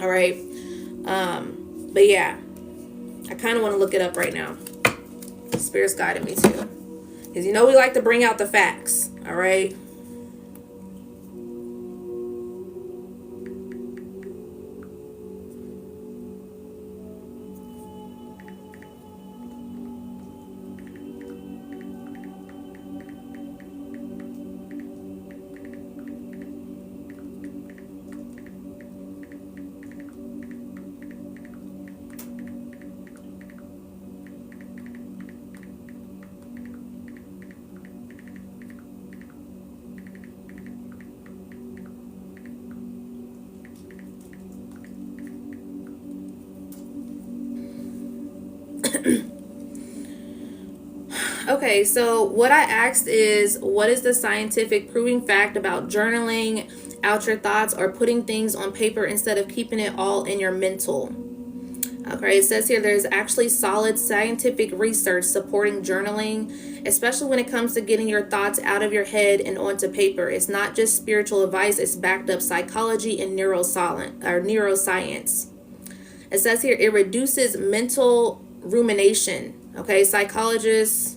All right. But yeah, I kind of want to look it up right now. Spirit's guiding me too, because you know we like to bring out the facts. All right. Okay, so what I asked is, what is the scientific proving fact about journaling out your thoughts or putting things on paper instead of keeping it all in your mental? Okay, it says here there's actually solid scientific research supporting journaling, especially when it comes to getting your thoughts out of your head and onto paper. It's not just spiritual advice, it's backed up psychology and neuroscience. It says here it reduces mental rumination. Okay, psychologists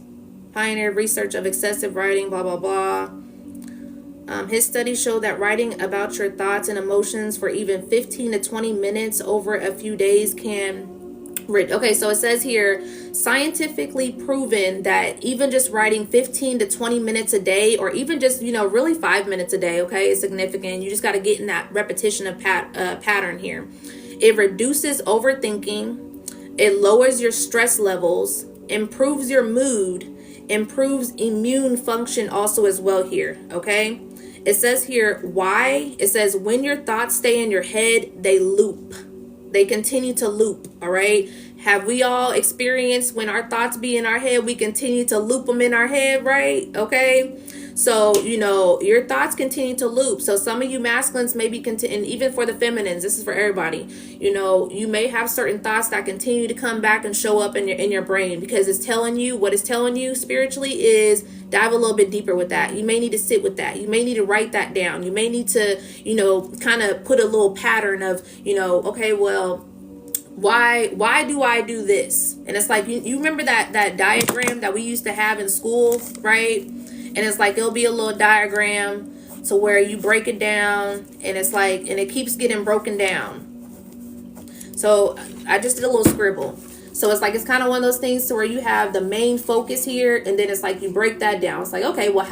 pioneered research of excessive writing, blah, blah, blah. His studies show that writing about your thoughts and emotions for even 15 to 20 minutes over a few days can... Okay, so it says here, scientifically proven that even just writing 15 to 20 minutes a day, or even just, you know, really 5 minutes a day, okay, is significant. You just got to get in that repetition of pattern here. It reduces overthinking. It lowers your stress levels, improves your mood, improves immune function also as well here, okay? It says here, why? It says when your thoughts stay in your head, they loop. They continue to loop, all right? Have we all experienced when our thoughts be in our head, we continue to loop them in our head, right? Okay? So, you know, your thoughts continue to loop. So some of you masculines maybe continue, and even for the feminines, this is for everybody. You know, you may have certain thoughts that continue to come back and show up in your brain, because it's telling you, what it's telling you spiritually is dive a little bit deeper with that. You may need to sit with that. You may need to write that down. You may need to, you know, kind of put a little pattern of, you know, okay, well, why do I do this? And it's like, you remember that diagram that we used to have in school, right? And it's like, it'll be a little diagram to where you break it down, and it's like, and it keeps getting broken down. So I just did a little scribble. So it's like, it's kind of one of those things to where you have the main focus here, and then it's like you break that down. It's like, okay, well,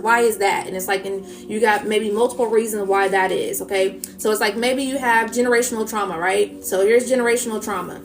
why is that? And it's like, and you got maybe multiple reasons why that is, okay? So it's like, maybe you have generational trauma, right? So here's generational trauma.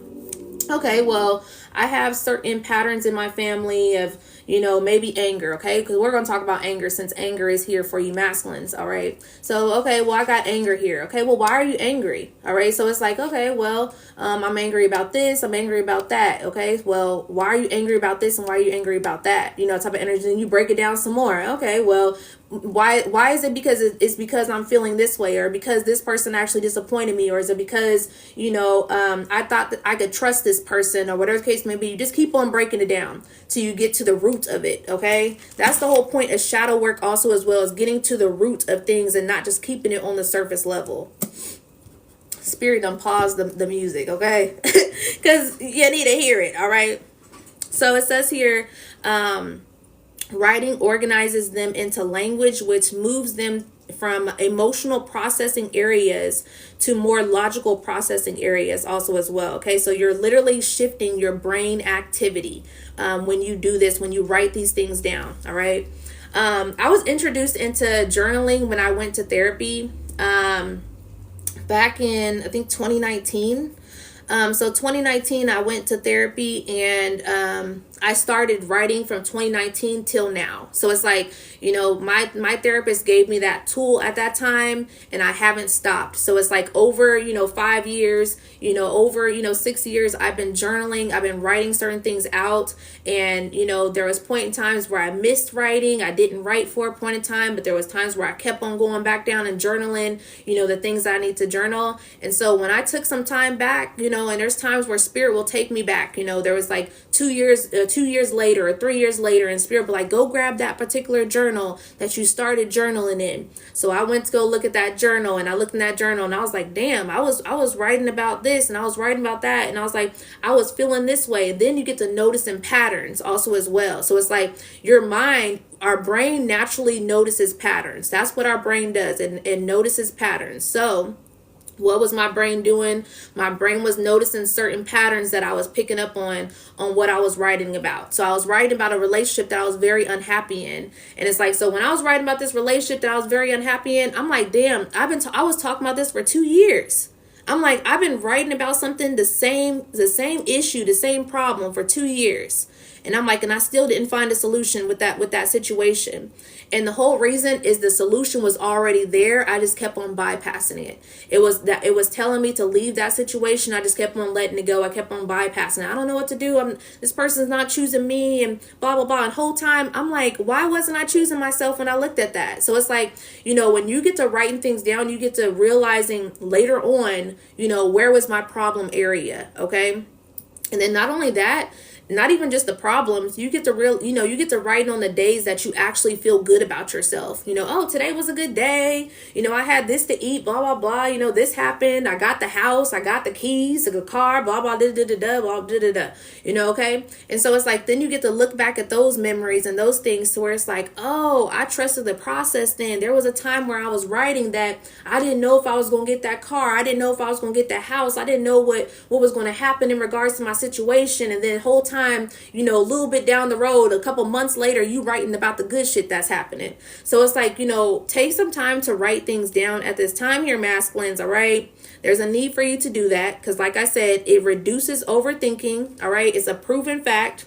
Okay, well, I have certain patterns in my family of, you know, maybe anger, okay? Because we're going to talk about anger, since anger is here for you masculines, all right? So, okay, well, I got anger here. Okay, well, why are you angry? All right, so it's like, okay, well, I'm angry about this, I'm angry about that, okay? Well, why are you angry about this and why are you angry about that? You know, type of energy, and you break it down some more. Okay, well, why is it? Because it's because I'm feeling this way, or because this person actually disappointed me, or is it because, you know, I thought that I could trust this person, or whatever the case may be. You just keep on breaking it down till you get to the root of it. Okay, that's the whole point of shadow work also, as well as getting to the root of things and not just keeping it on the surface level. Spirit done pause the music, okay? Because you need to hear it. All right, so it says here, writing organizes them into language, which moves them from emotional processing areas to more logical processing areas also as well. Okay, so you're literally shifting your brain activity when you do this, when you write these things down. All right. I was introduced into journaling when I went to therapy back in, I think, 2019. So 2019, I went to therapy, and I started writing from 2019 till now. So it's like, you know, my therapist gave me that tool at that time, and I haven't stopped. So it's like over, you know, 5 years, you know, over, you know, 6 years, I've been journaling, I've been writing certain things out. And, you know, there was point in times where I missed writing. I didn't write for a point in time, but there was times where I kept on going back down and journaling, you know, the things I need to journal. And so when I took some time back, you know, and there's times where spirit will take me back, you know, there was like 2 years later or 3 years later, and spirit be like, go grab that particular journal that you started journaling in. So I went to go look at that journal, and I looked in that journal, and I was like, damn, I was writing about this, and I was writing about that, and I was like, I was feeling this way. And then you get to noticing patterns also as well. So it's like your mind, our brain naturally notices patterns. That's what our brain does, and notices patterns. So what was my brain doing? My brain was noticing certain patterns that I was picking up on what I was writing about. So I was writing about a relationship that I was very unhappy in. And it's like, so when I was writing about this relationship that I was very unhappy in, I'm like, damn, I was talking about this for 2 years. I'm like, I've been writing about something, the same issue, the same problem for 2 years. And I'm like, and I still didn't find a solution with that situation. And the whole reason is the solution was already there. I just kept on bypassing it. It was telling me to leave that situation. I just kept on letting it go. I kept on bypassing it. I don't know what to do. This person's not choosing me, and blah, blah, blah. And the whole time I'm like, why wasn't I choosing myself when I looked at that? So it's like, you know, when you get to writing things down, you get to realizing later on, you know, where was my problem area? Okay. And then not only that, not even just the problems, you get to you get to write on the days that you actually feel good about yourself. You know, oh, today was a good day. You know, I had this to eat, blah, blah, blah. You know, this happened. I got the house. I got the keys to the car, blah, blah, da, da, da, da, blah, da, da, da. You know, okay. And so it's like, then you get to look back at those memories and those things to where it's like, oh, I trusted the process then. There was a time where I was writing that I didn't know if I was going to get that car. I didn't know if I was going to get that house. I didn't know what was going to happen in regards to my situation. And then whole time, you know, a little bit down the road, a couple months later, you writing about the good shit that's happening. So it's like, you know, take some time to write things down at this time here, masculines. All right. There's a need for you to do that because, like I said, it reduces overthinking. All right. It's a proven fact.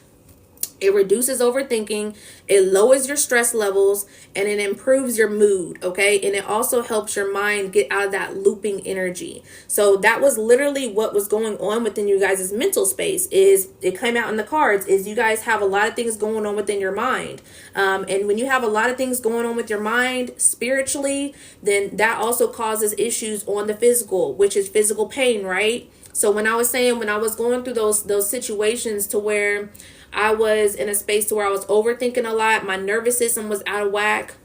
It reduces overthinking, it lowers your stress levels, and it improves your mood, okay? And it also helps your mind get out of that looping energy. So that was literally what was going on within you guys' mental space. Is it came out in the cards, is you guys have a lot of things going on within your mind. And when you have a lot of things going on with your mind spiritually, then that also causes issues on the physical, which is physical pain, right? So when I was going through those situations to where I was in a space to where I was overthinking a lot, my nervous system was out of whack.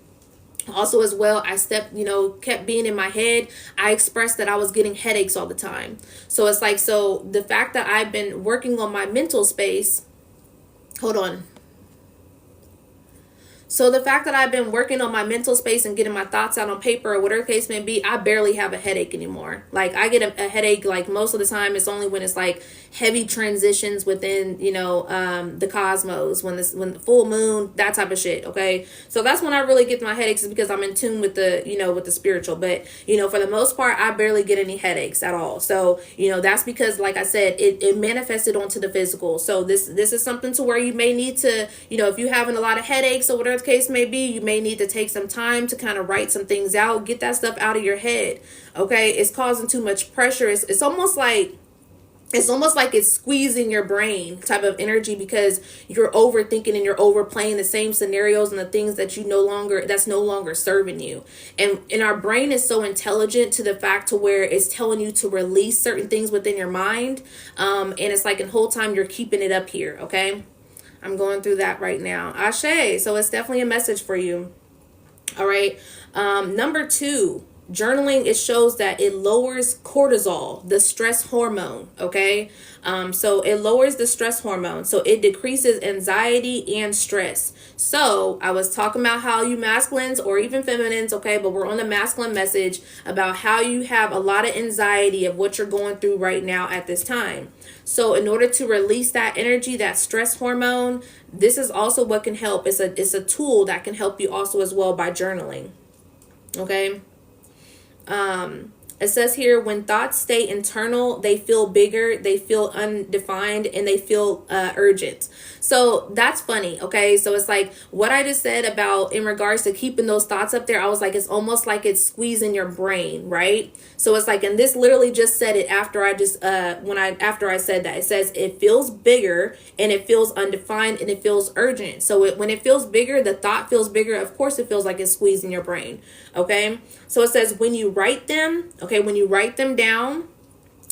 Also as well, I kept being in my head. I expressed that I was getting headaches all the time. So it's like, so the fact that I've been working on my mental space, hold on. So the fact that I've been working on my mental space and getting my thoughts out on paper or whatever the case may be, I barely have a headache anymore. Like I get a headache like most of the time. It's only when it's like heavy transitions within, the cosmos, when the full moon, that type of shit. Okay. So that's when I really get my headaches, is because I'm in tune with with the spiritual. But, for the most part, I barely get any headaches at all. So, that's because, like I said, it manifested onto the physical. So this is something to where you may need to, if you're having a lot of headaches or whatever the case may be, you may need to take some time to kind of write some things out, get that stuff out of your head. Okay. It's causing too much pressure. It's almost like it's squeezing your brain type of energy, because you're overthinking and you're overplaying the same scenarios and the things that that's no longer serving you. And our brain is so intelligent to the fact to where it's telling you to release certain things within your mind. And it's like the whole time you're keeping it up here. Okay. I'm going through that right now. Ashe. So it's definitely a message for you. All right. Number 2. Journaling, it shows that it lowers cortisol, the stress hormone. Okay. So it lowers the stress hormone. So it decreases anxiety and stress. So I was talking about how you masculines or even feminines, okay, but we're on the masculine message about how you have a lot of anxiety of what you're going through right now at this time. So in order to release that energy, that stress hormone, this is also what can help. It's a tool that can help you also as well by journaling. Okay. It says here, when thoughts stay internal, they feel bigger, they feel undefined, and they feel urgent. So that's funny, okay? So it's like what I just said about in regards to keeping those thoughts up there, I was like, it's almost like it's squeezing your brain, right? So it's like, and this literally just said it after I just, after I said that. It says it feels bigger and it feels undefined and it feels urgent. So when it feels bigger, the thought feels bigger. Of course, it feels like it's squeezing your brain, okay? So it says when you write them, okay, when you write them down,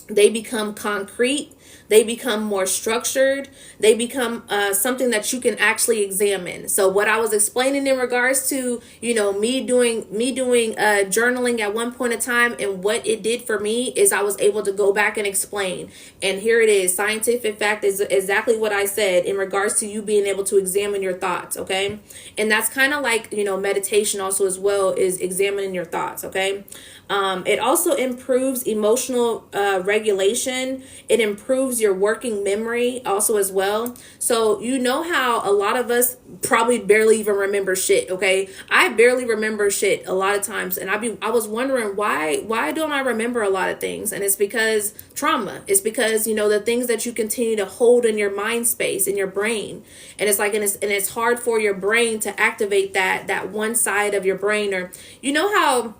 they become concrete, they become more structured, they become something that you can actually examine. So what I was explaining in regards to, me doing journaling at one point in time, and what it did for me is I was able to go back and explain. And here it is, scientific fact is exactly what I said in regards to you being able to examine your thoughts, okay? And that's kind of like, meditation also as well, is examining your thoughts, okay? It also improves emotional regulation. It improves your working memory also as well. So you know how a lot of us probably barely even remember shit, okay? I barely remember shit a lot of times, and I was wondering why don't I remember a lot of things? And it's because trauma. It's because the things that you continue to hold in your mind space, in your brain, and it's like and it's hard for your brain to activate that one side of your brain. Or how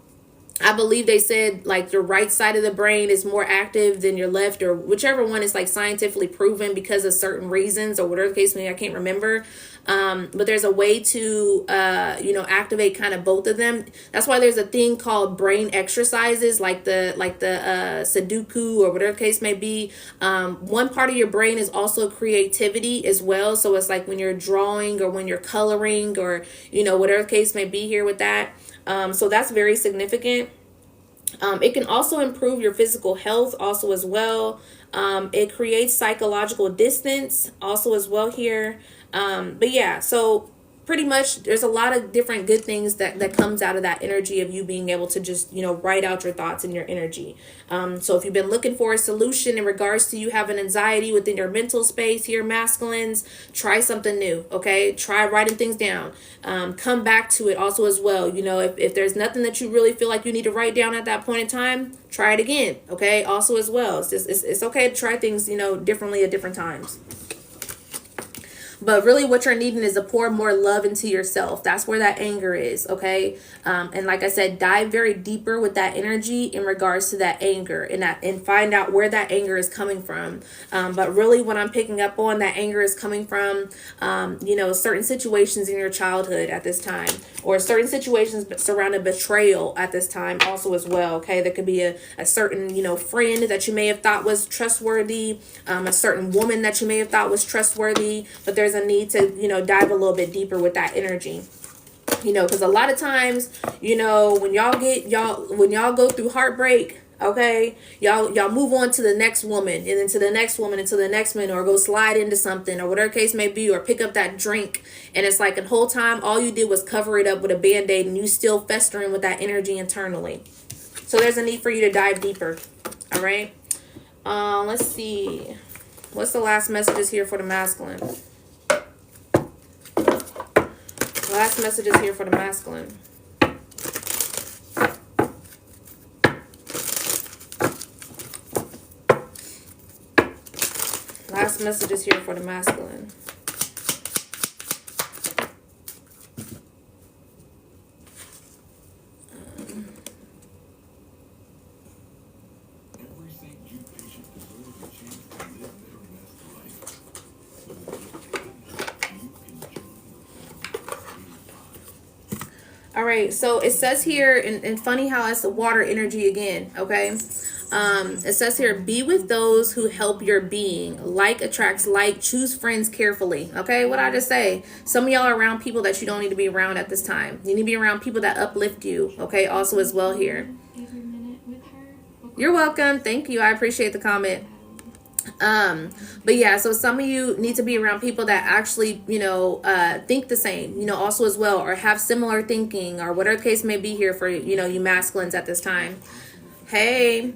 I believe they said like your right side of the brain is more active than your left, or whichever one is like scientifically proven because of certain reasons or whatever the case may be. I can't remember. But there's a way to, activate kind of both of them. That's why there's a thing called brain exercises, like the Sudoku or whatever the case may be. One part of your brain is also creativity as well. So it's like when you're drawing or when you're coloring or, whatever the case may be here with that. So that's very significant. It can also improve your physical health also as well. It creates psychological distance also as well here. But yeah, so pretty much there's a lot of different good things that comes out of that energy of you being able to just, write out your thoughts and your energy. So if you've been looking for a solution in regards to you having anxiety within your mental space here, masculines, try something new, okay? Try writing things down. Come back to it also as well. If there's nothing that you really feel like you need to write down at that point in time, try it again, okay? Also as well. It's okay to try things, differently at different times. But really what you're needing is to pour more love into yourself. That's where that anger is, okay? And like I said, dive very deeper with that energy in regards to that anger, and find out where that anger is coming from. But really what I'm picking up on, that anger is coming from, certain situations in your childhood at this time, or certain situations surrounding betrayal at this time also as well, okay? There could be a certain, friend that you may have thought was trustworthy, a certain woman that you may have thought was trustworthy, but there's a need to, dive a little bit deeper with that energy. Because a lot of times, when y'all go through heartbreak, okay, y'all move on to the next woman, and then to the next woman, and to the next man, or go slide into something or whatever case may be, or pick up that drink, and it's like the whole time all you did was cover it up with a band-aid, and you still festering with that energy internally. So there's a need for you to dive deeper. All right, let's see, what's the last messages here for the masculine? Last messages here for the masculine. Last messages here for the masculine. All right, so it says here, and funny how it's the water energy again, okay? It says here, be with those who help your being. Like attracts like. Choose friends carefully. Okay, what I just say? Some of y'all are around people that you don't need to be around at this time. You need to be around people that uplift you. Okay, also as well here. You're welcome. Thank you. I appreciate the comment. But yeah, so some of you need to be around people that actually, think the same, also as well, or have similar thinking, or whatever the case may be here for, you masculines at this time. Hey,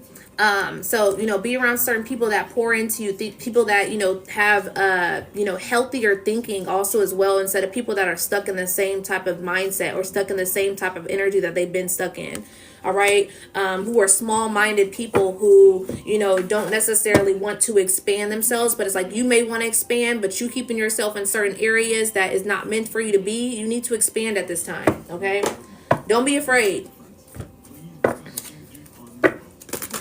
so, be around certain people that pour into you, people that, have, healthier thinking also as well, instead of people that are stuck in the same type of mindset or stuck in the same type of energy that they've been stuck in. all right, who are small-minded people who, don't necessarily want to expand themselves, but it's like you may want to expand, but you keeping yourself in certain areas that is not meant for you to be. You need to expand at this time, okay? Don't be afraid.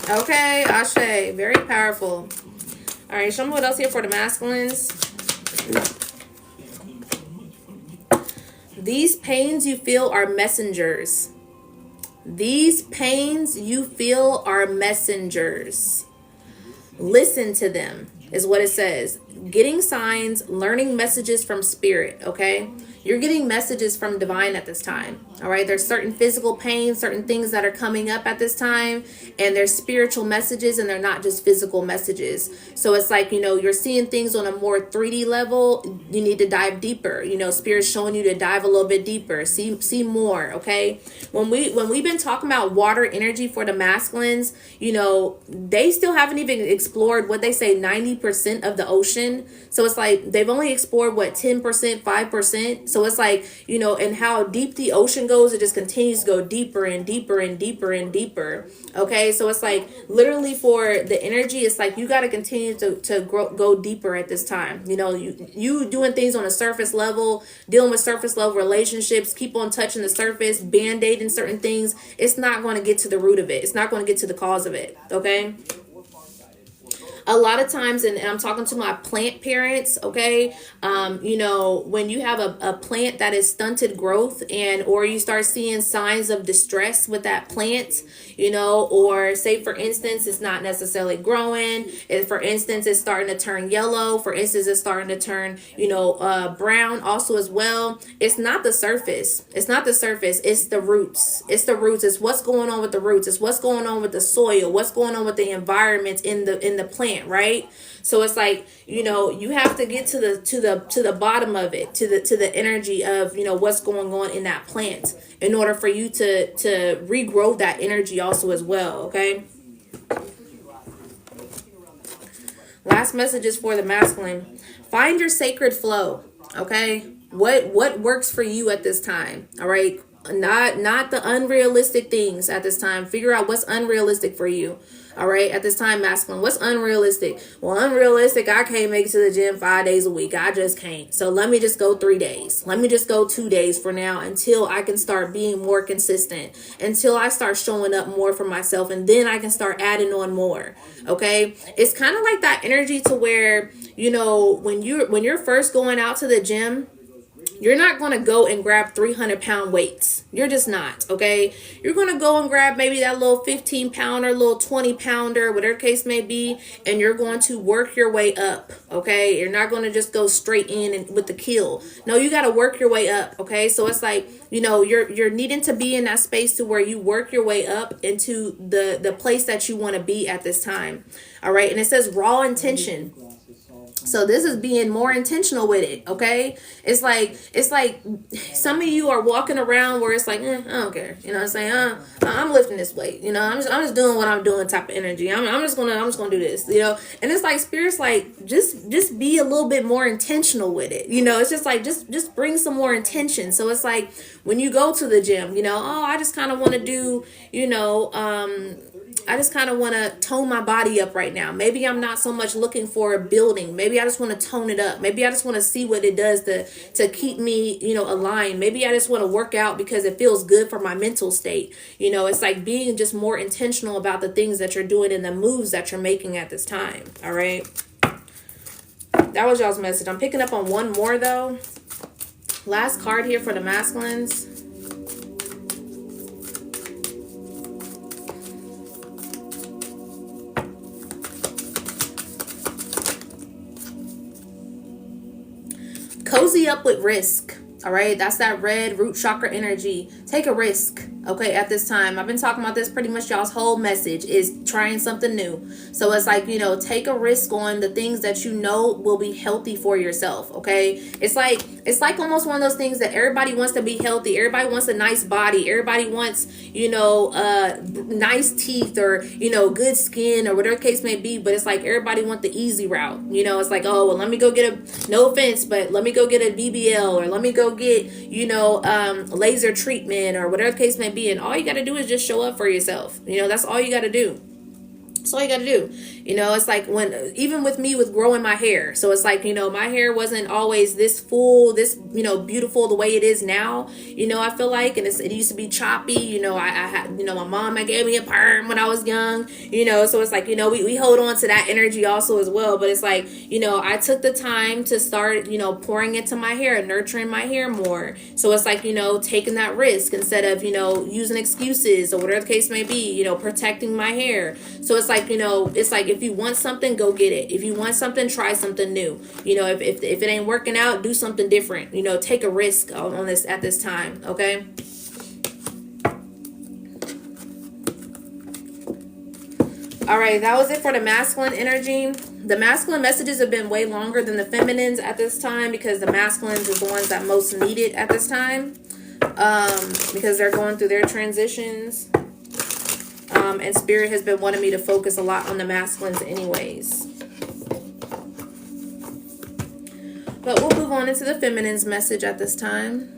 Okay, Ashe, very powerful. All right, show me what else here for the masculines. These pains you feel are messengers. These pains you feel are messengers. Listen to them is what it says. Getting signs, learning messages from spirit, okay? You're getting messages from divine at this time, all right? There's certain physical pain, certain things that are coming up at this time, and they're spiritual messages, and they're not just physical messages. So it's like, you're seeing things on a more 3D level. You need to dive deeper. Spirit's showing you to dive a little bit deeper, see more, okay? When we've been talking about water energy for the masculines, they still haven't even explored what they say 90% of the ocean. So it's like they've only explored 10%, 5%. So it's like, and how deep the ocean goes, it just continues to go deeper and deeper and deeper and deeper. Okay, so it's like literally for the energy, it's like you got to continue to go deeper at this time. You doing things on a surface level, dealing with surface level relationships, keep on touching the surface, band-aiding certain things. It's not going to get to the root of it. It's not going to get to the cause of it. Okay. A lot of times, and I'm talking to my plant parents, okay, when you have a plant that is stunted growth or you start seeing signs of distress with that plant, or say, for instance, it's not necessarily growing. If, for instance, it's starting to turn yellow. For instance, it's starting to turn, brown also as well. It's not the surface. It's not the surface. It's the roots. It's the roots. It's what's going on with the roots. It's what's going on with the soil. What's going on with the environment in the plant. Right? So it's like, you have to get to the bottom of it, to the energy of, what's going on in that plant in order for you to regrow that energy also as well. Okay. Last message is for the masculine. Find your sacred flow. Okay. What works for you at this time? All right. Not the unrealistic things at this time. Figure out what's unrealistic for you. All right. At this time, masculine, what's unrealistic? Well, unrealistic. I can't make it to the gym 5 days a week. I just can't. So let me just go 3 days. Let me just go 2 days for now until I can start being more consistent, until I start showing up more for myself. And then I can start adding on more. Okay. It's kind of like that energy to where, when you're first going out to the gym, you're not going to go and grab 300-pound weights. You're just not, okay? You're going to go and grab maybe that little 15-pounder, little 20-pounder, whatever case may be, and you're going to work your way up, okay? You're not going to just go straight in and with the kill. No, you got to work your way up, okay? So it's like, you're needing to be in that space to where you work your way up into the place that you want to be at this time, all right? And it says raw intention. So this is being more intentional with it, okay? It's like some of you are walking around where it's like, I don't care. You know what I'm saying? I'm lifting this weight. I'm just doing what I'm doing type of energy. I'm just gonna do this, And it's like Spirit's like, just be a little bit more intentional with it. It's just like, just bring some more intention. So it's like when you go to the gym, I just kind of want to do, I just kind of want to tone my body up right now. Maybe I'm not so much looking for a building. Maybe I just want to tone it up. Maybe I just want to see what it does to keep me, aligned. Maybe I just want to work out because it feels good for my mental state. It's like being just more intentional about the things that you're doing and the moves that you're making at this time. All right. That was y'all's message. I'm picking up on one more though. Last card here for the masculines. Cozy up with risk. All right. That's that red root chakra energy. Take a risk. Okay. At this time, I've been talking about this pretty much. Y'all's whole message is trying something new. So it's like, take a risk on the things that will be healthy for yourself. Okay. It's like almost one of those things that everybody wants to be healthy. Everybody wants a nice body. Everybody wants, nice teeth or, good skin or whatever case may be. But it's like everybody wants the easy route. It's like, oh, well, let me go no offense, but let me go get a BBL or let me go get, laser treatment in, or whatever the case may be. And all you got to do is just show up for yourself. You know, that's all you got to do. That's all you got to do. You know, it's like when, even with me with growing my hair. So it's like, you know, my hair wasn't always this full, this, you know, beautiful the way it is now. You know, I feel like, and it used to be choppy. You know, I had, you know, my mom had gave me a perm when I was young, you know, so it's like, you know, we hold on to that energy also as well. But it's like, you know, I took the time to start, you know, pouring into my hair, nurturing my hair more. So it's like, you know, taking that risk instead of, you know, using excuses or whatever the case may be, you know, protecting my hair. So it's like, you know, it's like, if you want something, go get it. If you want something, try something new. You know, if it ain't working out, do something different. You know, take a risk on this at this time. Okay. All right, that was it for the masculine energy. The masculine messages have been way longer than the feminines at this time, because the masculines is the ones that most need it at this time, because they're going through their transitions. And Spirit has been wanting me to focus a lot on the masculines anyways. But we'll move on into the feminine's message at this time.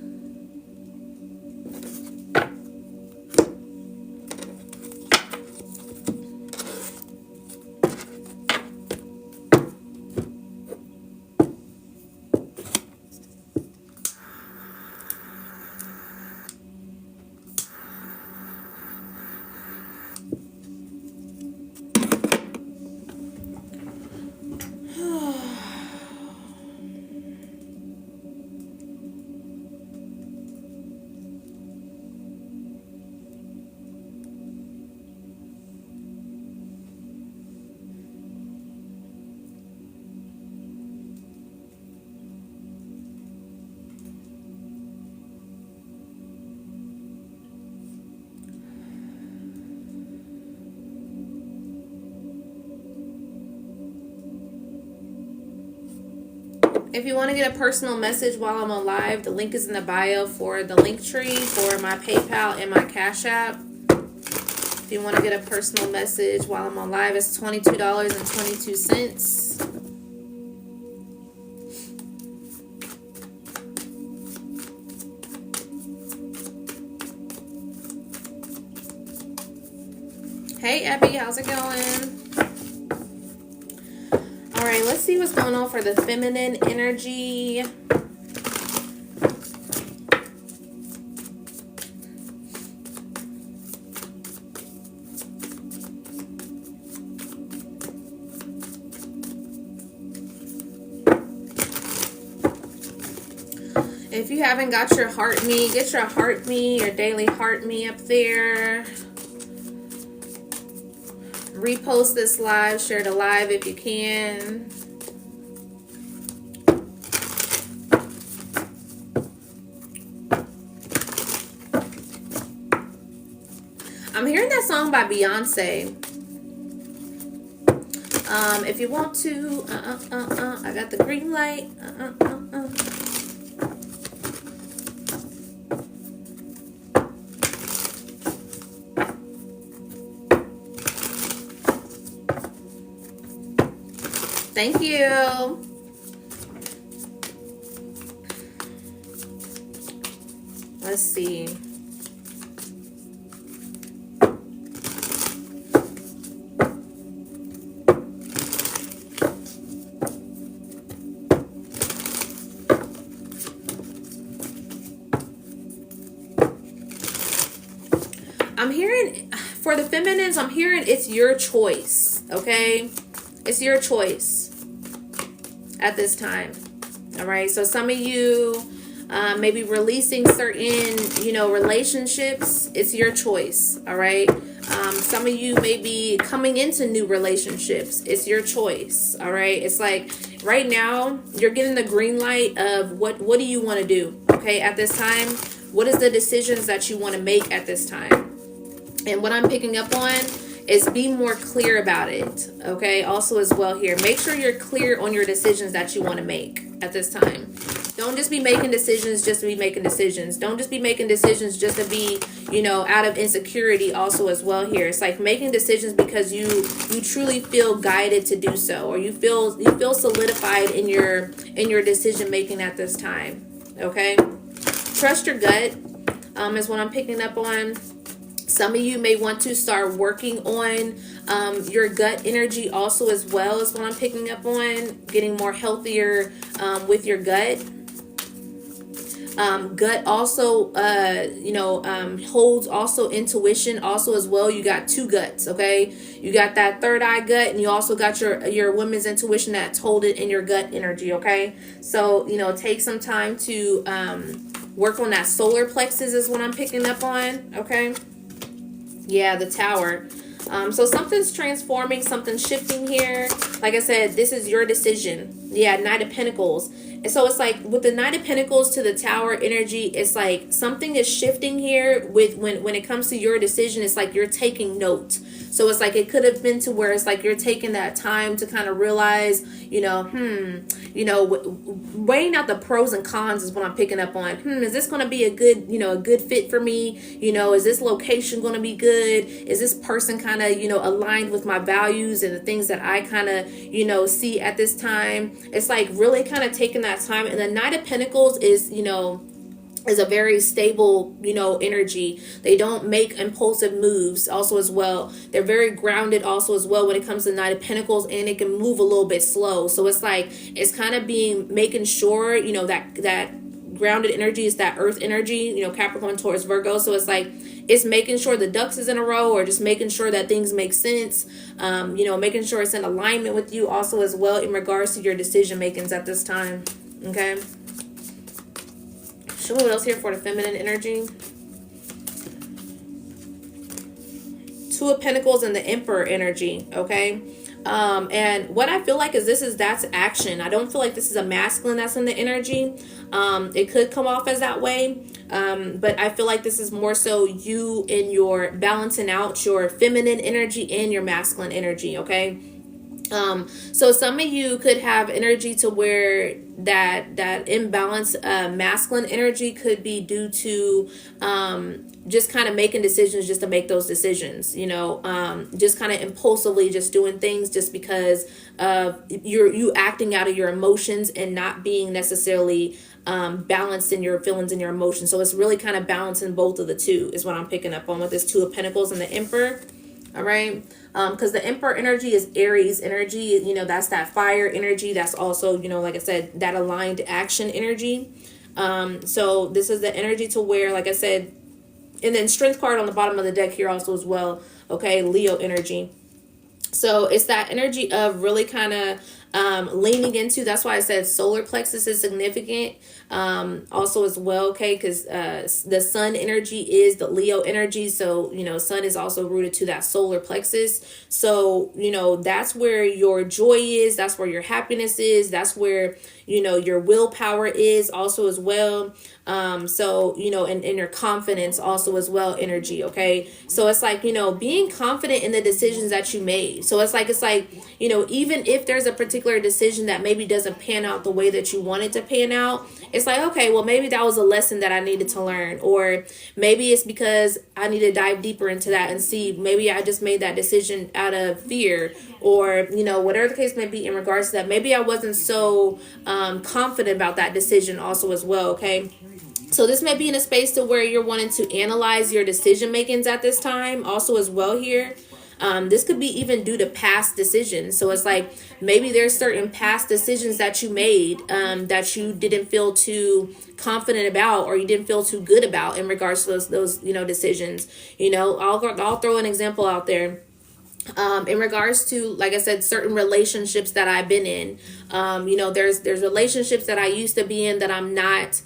If you want to get a personal message while I'm on live, the link is in the bio for the link tree for my PayPal and my Cash App. If you want to get a personal message while I'm on live, it's $22.22. Hey, Abby, how's it going? All right, let's see what's going on for the feminine energy. If you haven't got your heart me, get your heart me, your daily heart me up there. Repost this live, share the live if you can. I'm hearing that song by Beyonce. If you want to, I got the green light. Thank you. Let's see. I'm hearing, for the feminines, I'm hearing it's your choice, okay? It's your choice at this time. All right. So some of you maybe releasing certain, you know, relationships. It's your choice. All right. Some of you may be coming into new relationships. It's your choice. All right. It's like right now you're getting the green light of what do you want to do? Okay. At this time, what is the decisions that you want to make at this time? And what I'm picking up on is be more clear about it. Okay. Also as well here, make sure you're clear on your decisions that you want to make at this time. Don't just be making decisions just to be making decisions. Don't just be making decisions just to be, you know, out of insecurity also as well here. It's like making decisions because you truly feel guided to do so, or you feel solidified in your decision making at this time. Okay. Trust your gut. is what I'm picking up on. Some of you may want to start working on your gut energy also as well, is what I'm picking up on. Getting more healthier with your gut. Gut also, holds also intuition also as well. You got two guts, okay? You got that third eye gut, and you also got your women's intuition that's holding in your gut energy, okay? So, take some time to work on that solar plexus is what I'm picking up on, okay? Yeah, the Tower. So something's transforming, something's shifting here. Like I said, this is your decision. Yeah, Knight of Pentacles. And so it's like with the Knight of Pentacles to the Tower energy, it's like something is shifting here with when it comes to your decision. It's like you're taking note. So it's like it could have been to where it's like you're taking that time to kind of realize, weighing out the pros and cons is what I'm picking up on. Is this going to be a good fit for me? Is this location going to be good? Is this person kind of, aligned with my values and the things that I kind of, see at this time? It's like really kind of taking that time. And the Knight of Pentacles is a very stable, energy. They don't make impulsive moves also as well. They're very grounded also as well when it comes to Knight of Pentacles, and it can move a little bit slow. So it's like, it's kind of making sure, that grounded energy is that earth energy, Capricorn, Taurus, Virgo. So it's like, it's making sure the ducks is in a row, or just making sure that things make sense, making sure it's in alignment with you also as well in regards to your decision makings at this time. Okay. Show me what else here for the feminine energy. Two of Pentacles and the Emperor energy, okay? And what I feel like is that's action. I don't feel like this is a masculine that's in the energy. It could come off as that way. But I feel like this is more so you in your balancing out your feminine energy and your masculine energy, okay? So some of you could have energy to where that imbalance masculine energy could be due to just kind of making decisions just to make those decisions, just kind of impulsively just doing things just because you acting out of your emotions and not being necessarily balanced in your feelings and your emotions. So it's really kind of balancing both of the two is what I'm picking up on with this Two of Pentacles and the Emperor. All right. Because the Emperor energy is Aries energy, that's that fire energy. That's also, like I said, that aligned action energy. So this is the energy to where, like I said, and then Strength card on the bottom of the deck here also as well. Okay, Leo energy. So it's that energy of really kind of leaning into. That's why I said solar plexus is significant also as well, okay, because the sun energy is the Leo energy. So sun is also rooted to that solar plexus. So that's where your joy is, that's where your happiness is, that's where your willpower is also as well. So and your confidence also as well energy, okay? So it's like being confident in the decisions that you made. So it's like even if there's a particular decision that maybe doesn't pan out the way that you want it to pan out, it's like, okay, well, maybe that was a lesson that I needed to learn, or maybe it's because I need to dive deeper into that and see, maybe I just made that decision out of fear, or whatever the case may be in regards to that. Maybe I wasn't so confident about that decision also as well, okay? So this may be in a space to where you're wanting to analyze your decision makings at this time also as well here. This could be even due to past decisions. So it's like maybe there's certain past decisions that you made that you didn't feel too confident about, or you didn't feel too good about in regards to those decisions. I'll throw an example out there. In regards to, like I said, certain relationships that I've been in, there's relationships that I used to be in that I'm not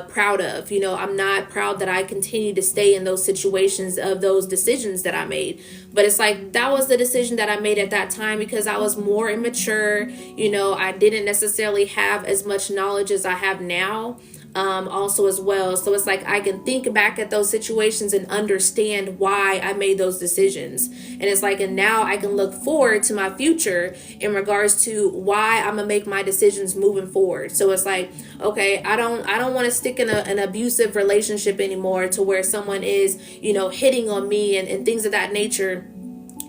proud of. I'm not proud that I continue to stay in those situations of those decisions that I made. But it's like that was the decision that I made at that time because I was more immature. I didn't necessarily have as much knowledge as I have now. Also as well. So it's like I can think back at those situations and understand why I made those decisions. And it's like, and now I can look forward to my future in regards to why I'm gonna make my decisions moving forward. So it's like, okay, I don't want to stick in an abusive relationship anymore to where someone is, hitting on me and things of that nature.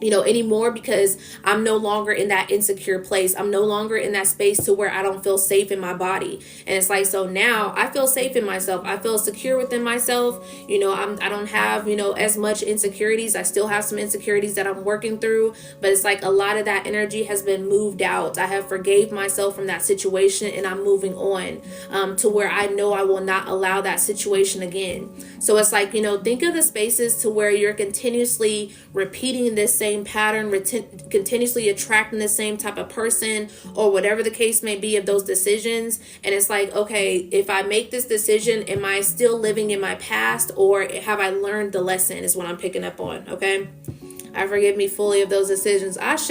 anymore, because I'm no longer in that insecure place. I'm no longer in that space to where I don't feel safe in my body. And it's like, so now I feel safe in myself. I feel secure within myself. I don't have, as much insecurities. I still have some insecurities that I'm working through, but it's like a lot of that energy has been moved out. I have forgave myself from that situation, and I'm moving on to where I know I will not allow that situation again. So it's like, think of the spaces to where you're continuously repeating this same pattern, continuously attracting the same type of person, or whatever the case may be of those decisions. And it's like, okay, if I make this decision, am I still living in my past, or have I learned the lesson, is what I'm picking up on. Okay. I forgive me fully of those decisions. Ashe.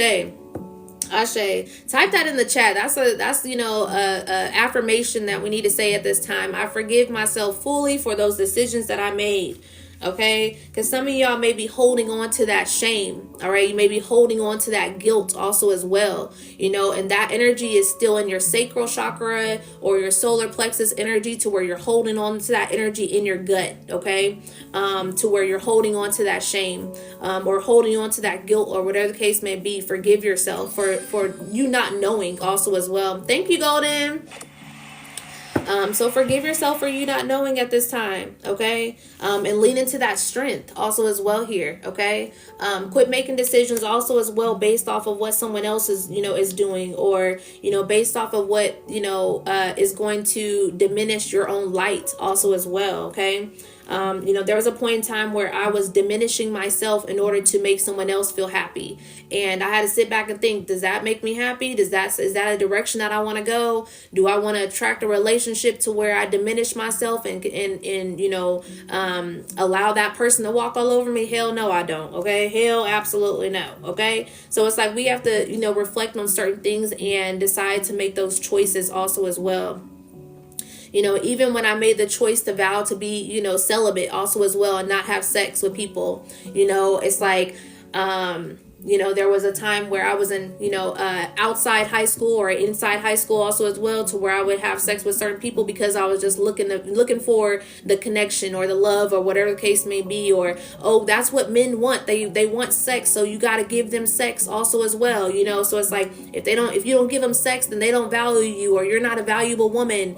Type that in the chat. That's a affirmation that we need to say at this time. I forgive myself fully for those decisions that I made. Okay, because some of y'all may be holding on to that shame. All right, you may be holding on to that guilt also as well, and that energy is still in your sacral chakra or your solar plexus energy, to where you're holding on to that energy in your gut. Okay, to where you're holding on to that shame, or holding on to that guilt, or whatever the case may be. Forgive yourself for you not knowing also as well. Thank you, Golden. So forgive yourself for you not knowing at this time, okay? And lean into that strength also as well here, okay? Quit making decisions also as well based off of what someone else is doing, or, based off of what, is going to diminish your own light also as well, okay? There was a point in time where I was diminishing myself in order to make someone else feel happy. And I had to sit back and think, does that make me happy? Is that a direction that I want to go? Do I want to attract a relationship to where I diminish myself and allow that person to walk all over me? Hell no, I don't. Okay. Hell, absolutely no. Okay. So it's like we have to, reflect on certain things and decide to make those choices also as well. Even when I made the choice to vow to be, celibate also as well, and not have sex with people, it's like, there was a time where I was in, outside high school or inside high school also as well, to where I would have sex with certain people because I was just looking for the connection or the love or whatever the case may be, or, oh, that's what men want. They want sex. So you got to give them sex also as well, so it's like, if you don't give them sex, then they don't value you, or you're not a valuable woman,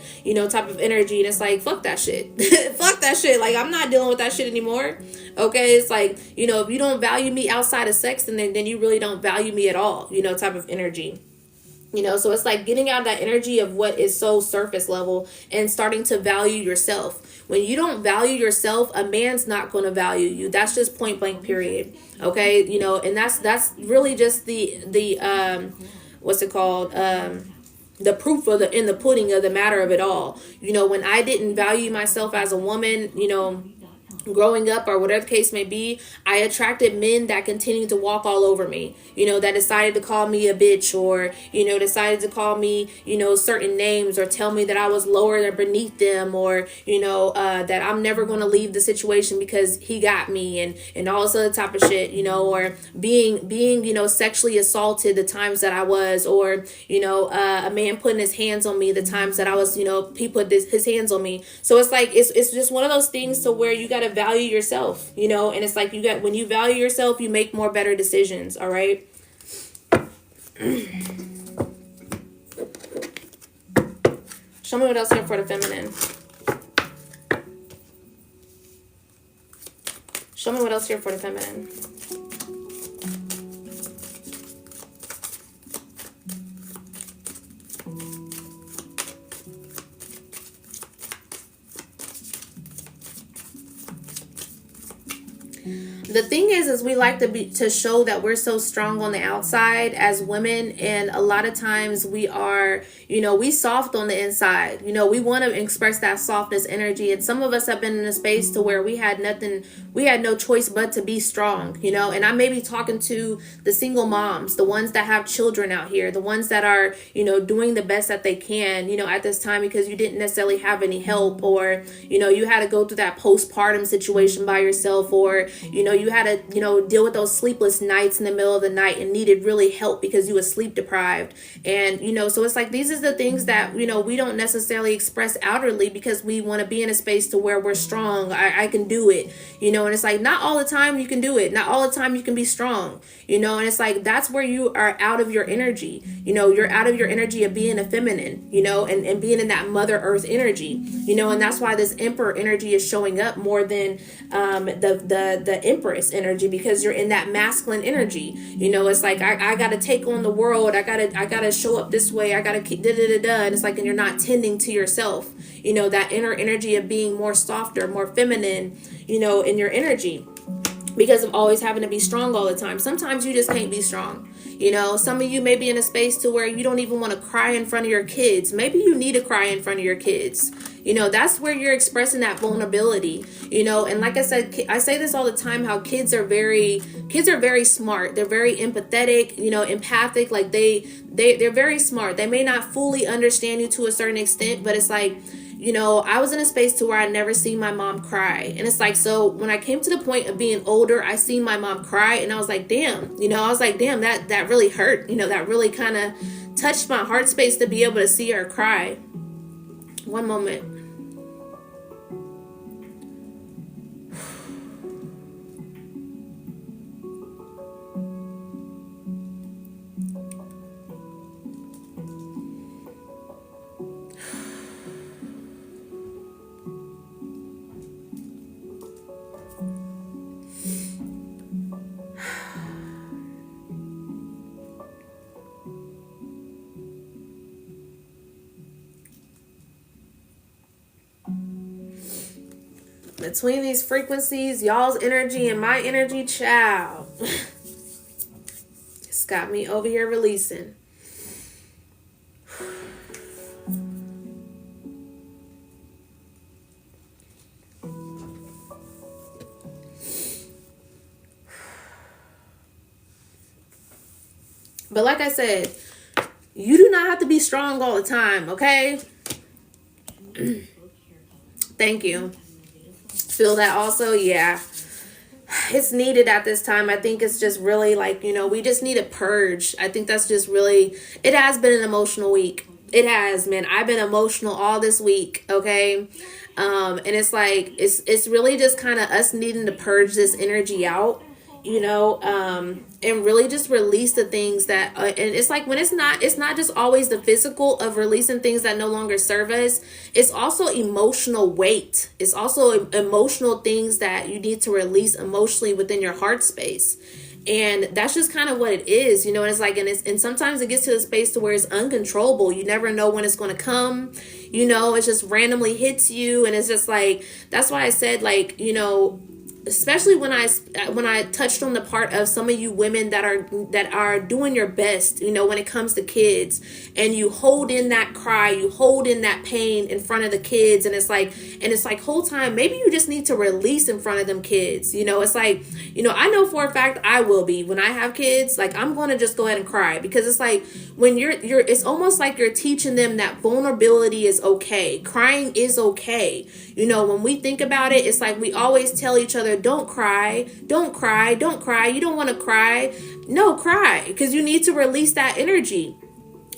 type of energy. And it's like, fuck that shit. Fuck that shit. Like, I'm not dealing with that shit anymore. Okay. It's like, if you don't value me outside of sex, then you really don't value me at all, type of energy. So it's like getting out of that energy of what is so surface level and starting to value yourself. When you don't value yourself, a man's not going to value you. That's just point blank period. Okay. And that's really just the what's it called? The proof in the pudding of the matter of it all. When I didn't value myself as a woman, growing up or whatever the case may be, I attracted men that continued to walk all over me, that decided to call me a bitch, or, decided to call me, certain names, or tell me that I was lower or beneath them, or, that I'm never going to leave the situation because he got me, and all this other type of shit, or being, sexually assaulted the times that I was, or, a man putting his hands on me the times that I was, he put his hands on me. So it's like, it's just one of those things to where you got to value yourself, and it's like when you value yourself, you make more better decisions. All right. Show me what else here for the feminine. Show me what else here for the feminine. The thing is we like to show that we're so strong on the outside as women, and a lot of times we are, we soft on the inside. We want to express that softness energy, and some of us have been in a space to where we had no choice but to be strong, and I may be talking to the single moms, the ones that have children out here, the ones that are, doing the best that they can, at this time, because you didn't necessarily have any help, or, you had to go through that postpartum situation by yourself, or, you had to, deal with those sleepless nights in the middle of the night and needed really help because you were sleep deprived. And, so it's like, these is the things that, we don't necessarily express outwardly because we want to be in a space to where we're strong. I can do it, and it's like, not all the time you can do it. Not all the time you can be strong, and it's like, that's where you are out of your energy. You're out of your energy of being a feminine, and being in that Mother Earth energy, and that's why this Emperor energy is showing up more than the Empress energy, because you're in that masculine energy. It's like, I gotta take on the world. I gotta show up this way. I gotta keep and it's like, and you're not tending to yourself. That inner energy of being more softer, more feminine, in your energy, because of always having to be strong all the time. Sometimes you just can't be strong. Some of you may be in a space to where you don't even want to cry in front of your kids. Maybe you need to cry in front of your kids. That's where you're expressing that vulnerability, and like I said, I say this all the time, how kids are very smart. They're very empathetic, empathic. Like they're very smart. They may not fully understand you to a certain extent, but it's like, I was in a space to where I never seen my mom cry. And it's like, so when I came to the point of being older, I seen my mom cry, and I was like, damn, that really hurt. That really kind of touched my heart space to be able to see her cry. One moment. Between these frequencies, y'all's energy and my energy, child, it's got me over here releasing. But like I said, you do not have to be strong all the time, okay? Thank you. Feel that also? Yeah. It's needed at this time. I think it's just really like, we just need a purge. I think that's just really, it has been an emotional week. It has, man. I've been emotional all this week, okay? And it's like, it's really just kind of us needing to purge this energy out, and really just release the things that, and it's like, when it's not just always the physical of releasing things that no longer serve us. It's also emotional weight. It's also emotional things that you need to release emotionally within your heart space. And that's just kind of what it is, and it's like, and sometimes it gets to the space to where it's uncontrollable. You never know when it's going to come, it just randomly hits you. And it's just like, that's why I said, like, especially when I touched on the part of some of you women that are doing your best, when it comes to kids, and you hold in that cry, you hold in that pain in front of the kids, and it's like whole time, maybe you just need to release in front of them kids. It's like, I know for a fact I will be, when I have kids, like, I'm going to just go ahead and cry, because it's like, when you're it's almost like you're teaching them that vulnerability is okay. Crying is okay. When we think about it, it's like we always tell each other, don't cry, don't cry, don't cry. You don't want to cry. No, cry, because you need to release that energy.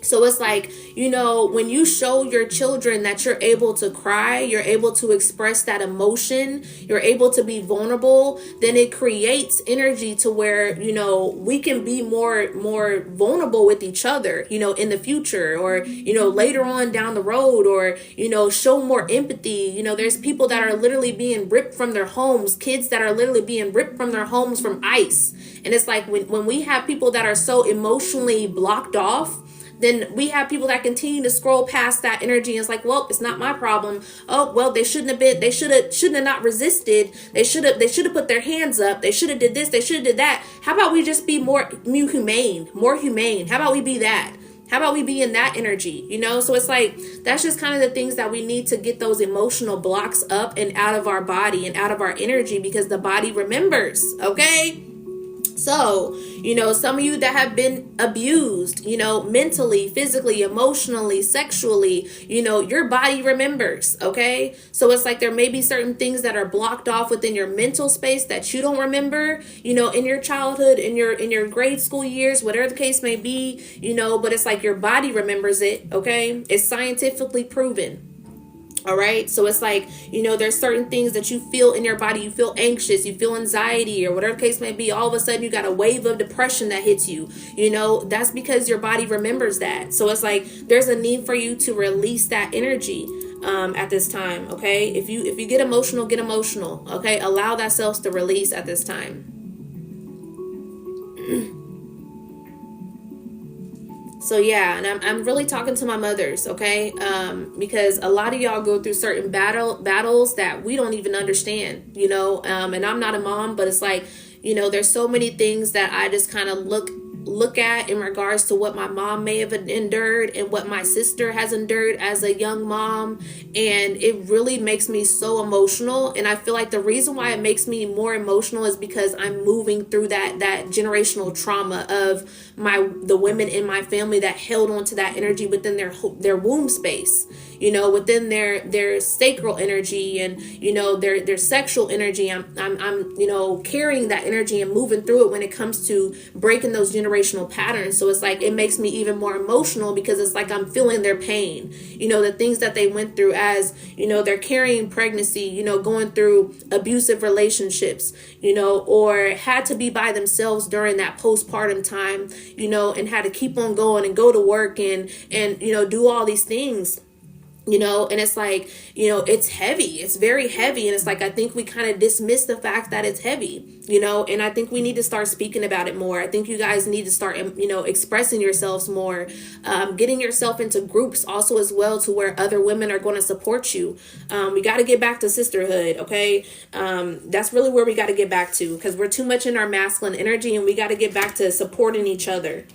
So it's like, when you show your children that you're able to cry, you're able to express that emotion, you're able to be vulnerable, then it creates energy to where, we can be more vulnerable with each other, in the future, or, later on down the road, or, show more empathy. There's people that are literally being ripped from their homes, kids that are literally being ripped from their homes from ICE. And it's like, when we have people that are so emotionally blocked off, then we have people that continue to scroll past that energy, and it's like, well, it's not my problem. Oh, well, they shouldn't have not resisted. They should have put their hands up. They should have did this. They should have did that. How about we just be more humane? How about we be that? How about we be in that energy? So it's like, that's just kind of the things that we need to get those emotional blocks up and out of our body and out of our energy, because the body remembers, okay? So, some of you that have been abused, mentally, physically, emotionally, sexually, your body remembers, okay? So it's like there may be certain things that are blocked off within your mental space that you don't remember, in your childhood, in your grade school years, whatever the case may be, but it's like your body remembers it, okay? It's scientifically proven. All right. So it's like, there's certain things that you feel in your body. You feel anxious, you feel anxiety, or whatever the case may be. All of a sudden, you got a wave of depression that hits you. That's because your body remembers that. So it's like there's a need for you to release that energy at this time. Okay. If you get emotional, get emotional. Okay. Allow that self to release at this time. So yeah, and I'm really talking to my mothers, okay? Because a lot of y'all go through certain battles that we don't even understand, and I'm not a mom, but it's like, there's so many things that I just kind of look at in regards to what my mom may have endured and what my sister has endured as a young mom, and it really makes me so emotional. And I feel like the reason why it makes me more emotional is because I'm moving through that generational trauma of the women in my family that held on to that energy within their womb space, within their sacral energy, and their sexual energy. I'm carrying that energy and moving through it when it comes to breaking those generational patterns. So it's like it makes me even more emotional because it's like I'm feeling their pain, the things that they went through as they're carrying pregnancy, going through abusive relationships, or had to be by themselves during that postpartum time, and had to keep on going and go to work and do all these things. And it's like, it's heavy. It's very heavy. And it's like, I think we kind of dismiss the fact that it's heavy, and I think we need to start speaking about it more. I think you guys need to start, expressing yourselves more, getting yourself into groups also as well, to where other women are going to support you. We got to get back to sisterhood. Okay. That's really where we got to get back to, because we're too much in our masculine energy, and we got to get back to supporting each other.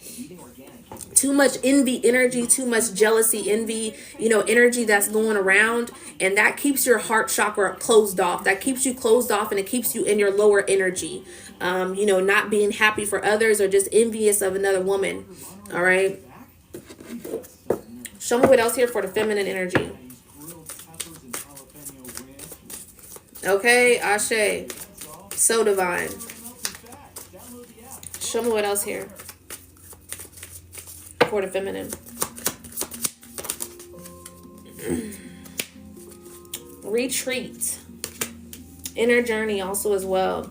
Too much envy energy, too much jealousy, envy, energy that's going around. And that keeps your heart chakra closed off. That keeps you closed off, and it keeps you in your lower energy. Not being happy for others, or just envious of another woman. All right. Show me what else here for the feminine energy. Okay, Ashe. So divine. Show me what else here for the feminine. Retreat. Inner journey also as well.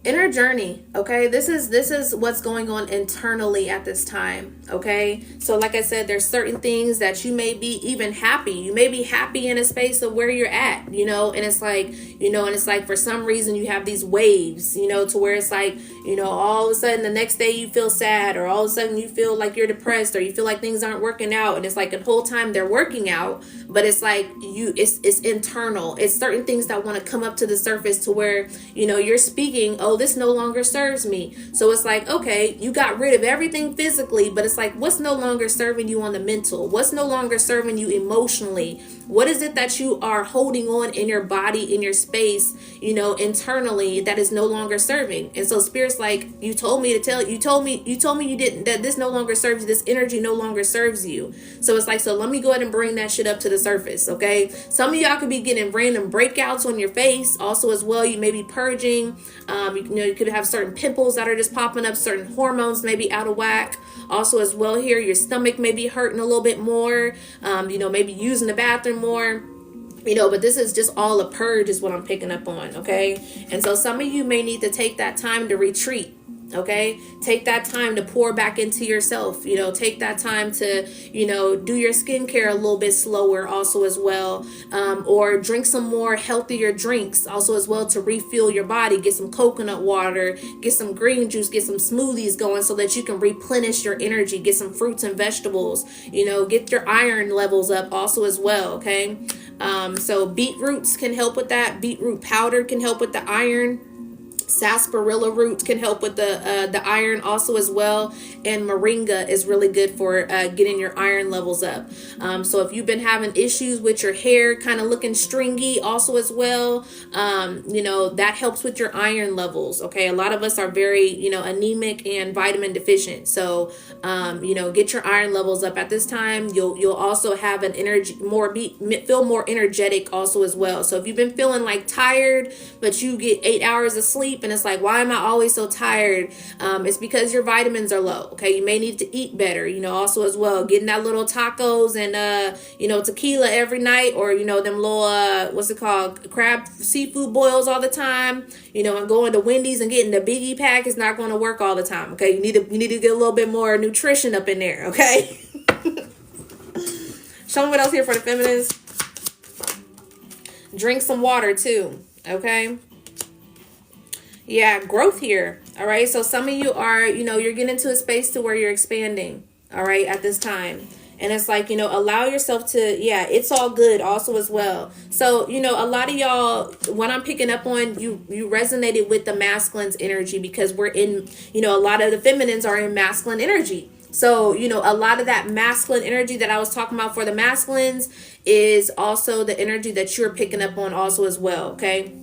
Inner journey. Okay, this is what's going on internally at this time. Okay, so like I said, there's certain things that you may be even happy. You may be happy in a space of where you're at, and it's like, for some reason you have these waves, to where it's like, all of a sudden the next day you feel sad, or all of a sudden you feel like you're depressed, or you feel like things aren't working out, and it's like the whole time they're working out, but it's like it's internal. It's certain things that want to come up to the surface, to where you're speaking, oh, this no longer serves me. So it's like, okay, you got rid of everything physically, but it's like, what's no longer serving you on the mental? What's no longer serving you emotionally? What is it that you are holding on in your body, in your space, internally, that is no longer serving? And so Spirit's like, you told me you didn't, that this no longer serves you. This energy no longer serves you. So it's like, so let me go ahead and bring that shit up to the surface. Okay. Some of y'all could be getting random breakouts on your face also as well. You may be purging. You could have certain pimples that are just popping up, certain hormones may be out of whack. Also as well here, your stomach may be hurting a little bit more, maybe using the bathroom more, but this is just all a purge is what I'm picking up on. Okay. And so some of you may need to take that time to retreat. Okay. Take that time to pour back into yourself, take that time to, do your skincare a little bit slower also as well. Or drink some more healthier drinks also as well, to refuel your body. Get some coconut water, get some green juice, get some smoothies going so that you can replenish your energy. Get some fruits and vegetables, get your iron levels up also as well. Okay. So beetroots can help with that. Beetroot powder can help with the iron. Sarsaparilla root can help with the iron also as well, and moringa is really good for getting your iron levels up. So if you've been having issues with your hair kind of looking stringy also as well, that helps with your iron levels. Okay, a lot of us are very anemic and vitamin deficient, so get your iron levels up at this time. You'll also have an energy feel more energetic also as well. So if you've been feeling like tired, but you get 8 hours of sleep and it's like, why am I always so tired? It's because your vitamins are low. Okay, you may need to eat better, also as well, getting that little tacos and tequila every night, or them little what's it called, crab seafood boils all the time, and going to Wendy's and getting the biggie pack is not going to work all the time. Okay, you need to get a little bit more nutrition up in there. Okay. Show me what else here for the feminines. Drink some water too. Okay. Yeah, growth here. All right. So some of you are, you're getting into a space to where you're expanding. All right. At this time. And it's like, allow yourself to, it's all good also as well. So, a lot of y'all, what I'm picking up on, you resonated with the masculine's energy, because we're in, a lot of the feminines are in masculine energy. So, a lot of that masculine energy that I was talking about for the masculines is also the energy that you're picking up on also as well. Okay.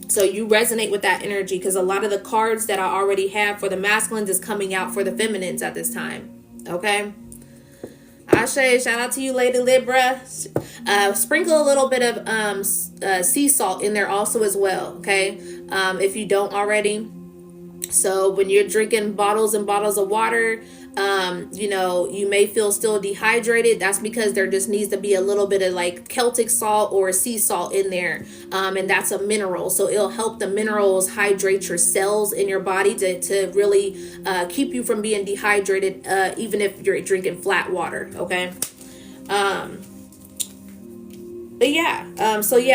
So you resonate with that energy, because a lot of the cards that I already have for the masculines is coming out for the feminines at this time. Okay. Ashe, shout out to you, Lady Libra. Sprinkle a little bit of sea salt in there also as well. Okay. If you don't already. So when you're drinking bottles and bottles of water, you may feel still dehydrated. That's because there just needs to be a little bit of like Celtic salt or sea salt in there. And that's a mineral. So it'll help the minerals hydrate your cells in your body to really keep you from being dehydrated, even if you're drinking flat water. Okay.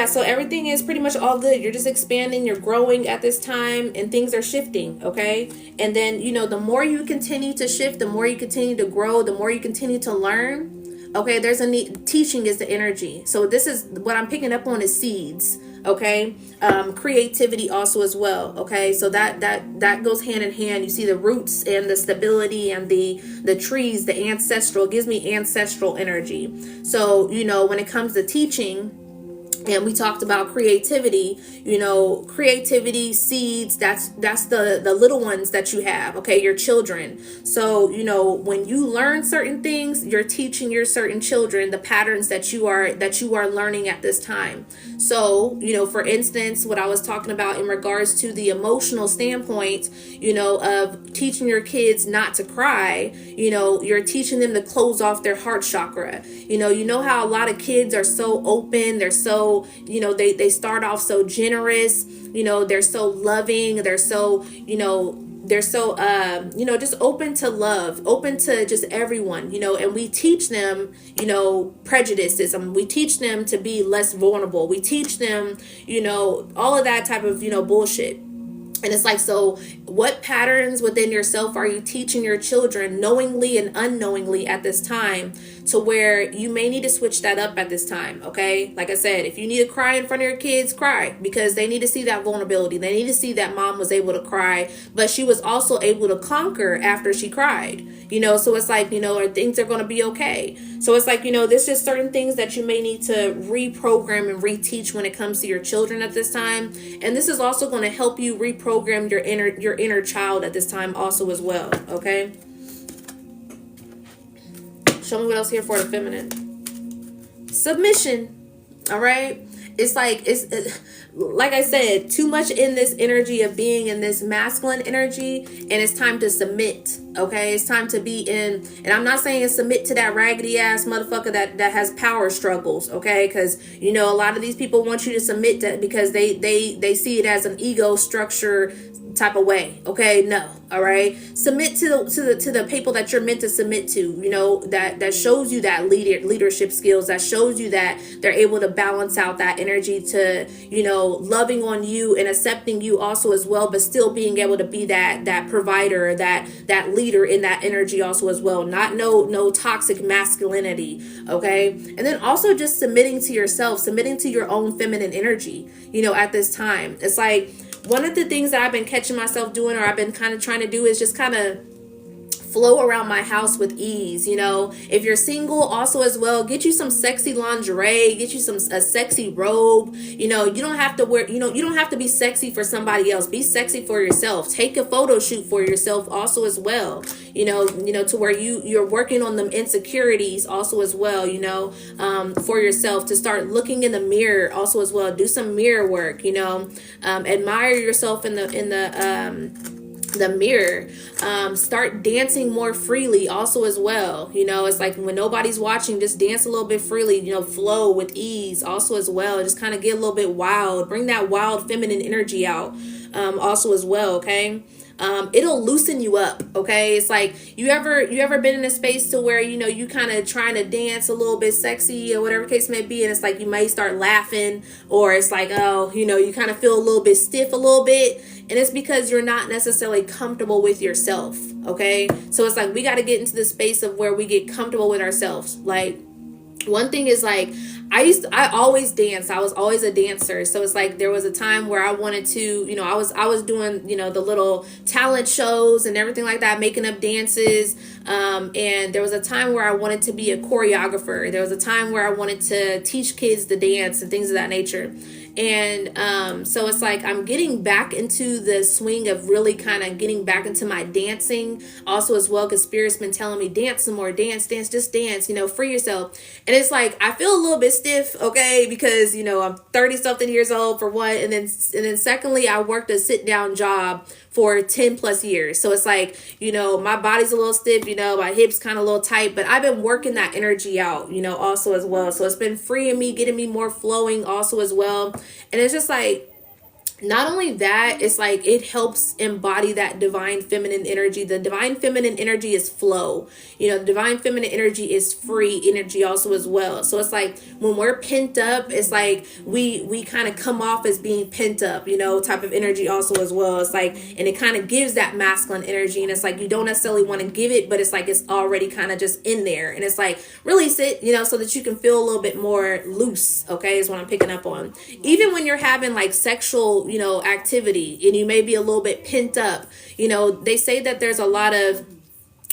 So everything is pretty much all good. You're just expanding, you're growing at this time, and things are shifting. Okay. And then, the more you continue to shift, the more you continue to grow, the more you continue to learn. Okay. There's a need. Teaching is the energy. So this is what I'm picking up on, is seeds. Okay. Creativity also as well. Okay. So that goes hand in hand. You see the roots and the stability and the trees, the ancestral, it gives me ancestral energy. So, when it comes to teaching, and we talked about creativity, creativity, seeds, that's the little ones that you have, okay, your children. So, when you learn certain things, you're teaching your certain children the patterns that you are learning at this time. So, for instance, what I was talking about in regards to the emotional standpoint, of teaching your kids not to cry, you're teaching them to close off their heart chakra. You know how a lot of kids are so open, they're so, they start off so generous, they're so loving, they're so, just open to love, open to just everyone, and we teach them, prejudices. We teach them to be less vulnerable. We teach them, all of that type of, bullshit. And it's like, so what patterns within yourself are you teaching your children knowingly and unknowingly at this time, to where you may need to switch that up at this time? Okay. Like I said, if you need to cry in front of your kids, cry, because they need to see that vulnerability. They need to see that mom was able to cry, but she was also able to conquer after she cried, so it's like, things are going to be okay. So it's like, there's just certain things that you may need to reprogram and reteach when it comes to your children at this time. And this is also going to help you reprogram your inner child at this time also as well. Okay. Show me what else here for the feminine. Submission. All right. It's like I said, too much in this energy of being in this masculine energy, and it's time to submit. Okay, it's time to be in, and I'm not saying submit to that raggedy ass motherfucker that has power struggles. Okay, because a lot of these people want you to submit to, because they see it as an ego structure type of way. Okay, no. All right, submit to the people that you're meant to submit to, that shows you that leadership skills, that shows you that they're able to balance out that energy to, loving on you and accepting you also as well, but still being able to be that provider, that leader in that energy also as well. Not no toxic masculinity. Okay, and then also just submitting to yourself, submitting to your own feminine energy, at this time. It's like, one of the things that I've been catching myself doing, or I've been kind of trying to do, is just kind of flow around my house with ease. If you're single, also as well, get you some sexy lingerie, get you a sexy robe. You don't have to wear, you don't have to be sexy for somebody else. Be sexy for yourself. Take a photo shoot for yourself also as well. To where you're working on them insecurities also as well, for yourself, to start looking in the mirror also as well. Do some mirror work, admire yourself in the mirror. Start dancing more freely also as well. It's like when nobody's watching, just dance a little bit freely, flow with ease also as well. Just kind of get a little bit wild, bring that wild feminine energy out also as well. Okay. It'll loosen you up. Okay. It's like, you ever been in a space to where, you kind of trying to dance a little bit sexy or whatever case may be. And it's like, you may start laughing, or it's like, oh, you kind of feel a little bit stiff a little bit. And it's because you're not necessarily comfortable with yourself. Okay. So it's like, we got to get into the space of where we get comfortable with ourselves. Like, one thing is, like, I always dance. I was always a dancer. So it's like, there was a time where I wanted to, I was doing, the little talent shows and everything like that, making up dances. And there was a time where I wanted to be a choreographer. There was a time where I wanted to teach kids to dance and things of that nature. And so it's like, I'm getting back into the swing of really kind of getting back into my dancing also as well, because Spirit's been telling me, dance some more, dance, just dance, free yourself. And it's like, I feel a little bit stiff, okay, because, I'm 30 something years old for one. And then secondly, I worked a sit down job for 10 plus years. So it's like, my body's a little stiff, my hips kind of a little tight, but I've been working that energy out, also as well. So it's been freeing me, getting me more flowing also as well. And it's just like, not only that, it's like, it helps embody that divine feminine energy. The divine feminine energy is flow. The divine feminine energy is free energy also as well. So it's like, when we're pent up, it's like we kind of come off as being pent up, type of energy also as well. It's like, and it kind of gives that masculine energy, and it's like, you don't necessarily want to give it, but it's like, it's already kind of just in there. And it's like, release it, so that you can feel a little bit more loose. Okay, is what I'm picking up on. Even when you're having like sexual activity, and you may be a little bit pent up, they say that there's a lot of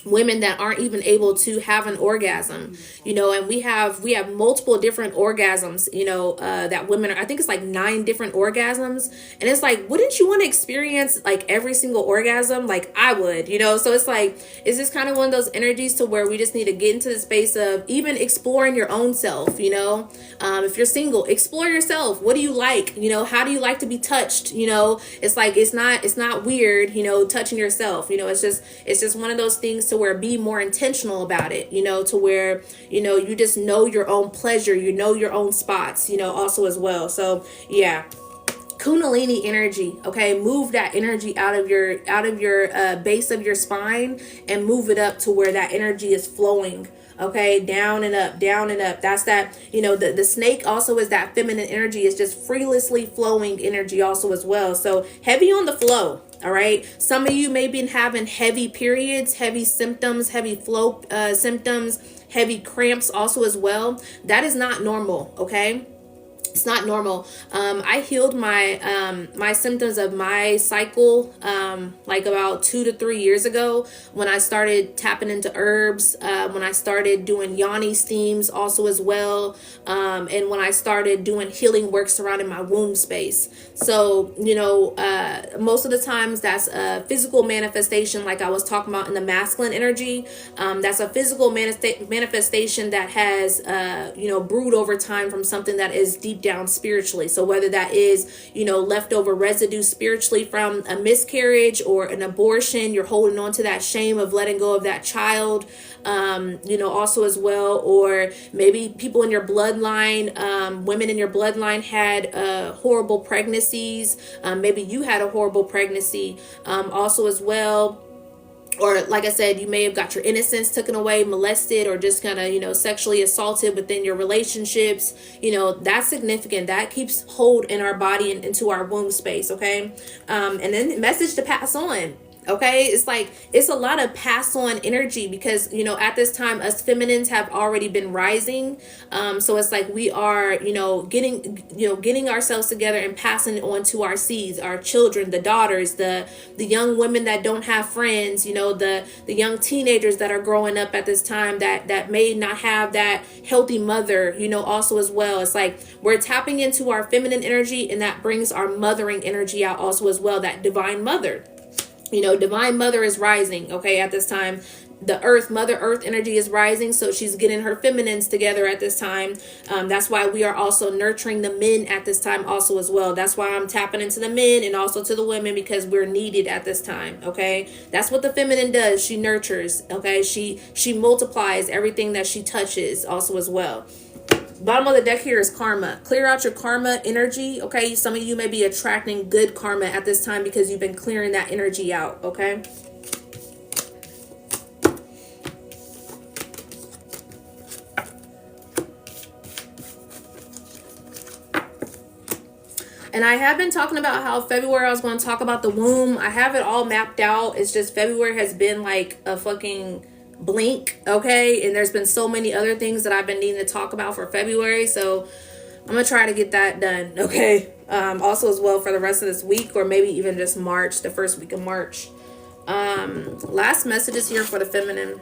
women that aren't even able to have an orgasm, and we have multiple different orgasms, that women are, I think it's like 9 different orgasms. And it's like, wouldn't you want to experience like every single orgasm? Like I would, so it's like, it's just kind of one of those energies to where we just need to get into the space of even exploring your own self. If you're single, explore yourself. What do you like? How do you like to be touched? It's like, it's not weird, touching yourself. It's just one of those things to where, be more intentional about it, to where, you just know your own pleasure, your own spots, also as well. So yeah. Kundalini energy. Okay. Move that energy out of your base of your spine, and move it up to where that energy is flowing. Okay, down and up, down and up. That's that, the snake also is that feminine energy. It's just freelessly flowing energy also as well. So heavy on the flow. All right. Some of you may be having heavy periods, heavy symptoms, heavy flow symptoms, heavy cramps also as well. That is not normal. Okay. It's not normal. I healed my symptoms of my cycle like about 2 to 3 years ago, when I started tapping into herbs, when I started doing yoni steams also as well, and when I started doing healing work surrounding my womb space. So, most of the times that's a physical manifestation, like I was talking about in the masculine energy. That's a physical manifestation that has, brewed over time from something that is deep down spiritually. So whether that is, leftover residue spiritually from a miscarriage or an abortion, you're holding on to that shame of letting go of that child, also as well, or maybe people in your bloodline, women in your bloodline had horrible pregnancies. Maybe you had a horrible pregnancy, also as well. Or like I said, you may have got your innocence taken away, molested, or just kind of, sexually assaulted within your relationships. That's significant. That keeps hold in our body and into our womb space. Okay. And then message to pass on. Okay, it's like it's a lot of pass on energy because at this time us feminines have already been rising. So it's like we are getting ourselves together and passing it on to our seeds, our children, the daughters, the young women that don't have friends, the young teenagers that are growing up at this time that may not have that healthy mother, also as well. It's like we're tapping into our feminine energy, and that brings our mothering energy out also as well, that divine mother. Divine mother is rising, okay, at this time. The earth, mother earth energy is rising, so she's getting her feminines together at this time. That's why we are also nurturing the men at this time also as well. That's why I'm tapping into the men and also to the women, because we're needed at this time. Okay, that's what the feminine does. She nurtures. Okay, she multiplies everything that she touches also as well. Bottom of the deck here is karma. Clear out your karma energy. Okay, some of you may be attracting good karma at this time because you've been clearing that energy out. Okay, and I have been talking about how February I was going to talk about the womb. I have it all mapped out. It's just February has been like a fucking blink. Okay, and there's been so many other things that I've been needing to talk about for February, so I'm gonna try to get that done. Okay, also as well for the rest of this week, or maybe even just March, the first week of March. Last messages here for the feminine.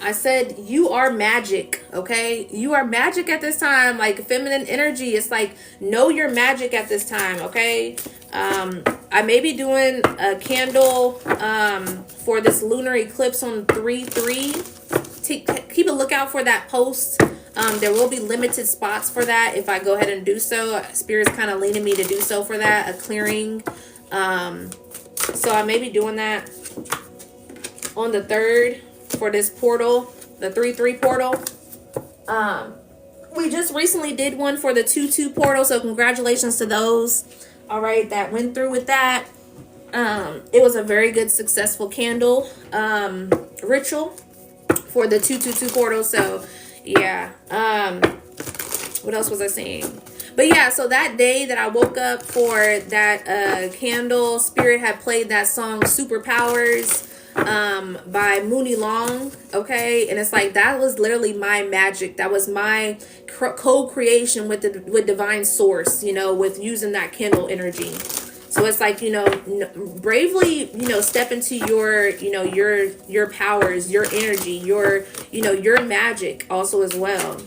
I said you are magic. Okay, you are magic at this time. Like feminine energy, it's like know your magic at this time. Okay, I may be doing a candle for this lunar eclipse on 3/3. Keep a lookout for that post. There will be limited spots for that if I go ahead and do so. Spirit's kind of leaning me to do so for that, a clearing. So I may be doing that on the 3rd for this portal, the 3/3 portal. We just recently did one for the 2/2 portal, so congratulations to those. All right, that went through with that. It was a very good, successful candle ritual for the 2/2 portal. So yeah. What else was I saying? But yeah, so that day that I woke up for that candle, Spirit had played that song Superpowers by Mooney Long. Okay, and it's like that was literally my magic. That was my co-creation with divine source, with using that candle energy. So it's like, bravely, step into your powers, your energy, your magic also as well.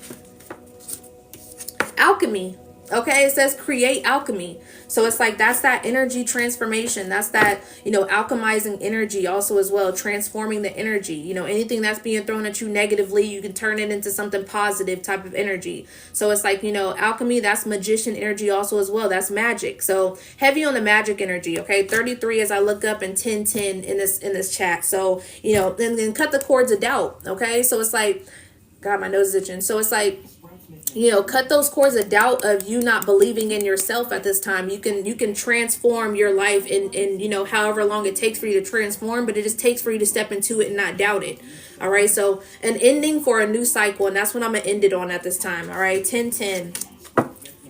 Alchemy. Okay, it says create alchemy. So it's like that's that energy transformation. That's that, alchemizing energy also as well, transforming the energy. Anything that's being thrown at you negatively, you can turn it into something positive type of energy. So it's like, alchemy, that's magician energy also as well. That's magic. So heavy on the magic energy. Okay, 33 as I look up, and 1010 in this chat. So, then cut the cords of doubt. Okay, so it's like, God, my nose is itching. So it's like, cut those cords of doubt of you not believing in yourself at this time. You can transform your life in however long it takes for you to transform, but it just takes for you to step into it and not doubt it. All right, so an ending for a new cycle, and that's what I'm gonna end it on at this time. All right, 1010.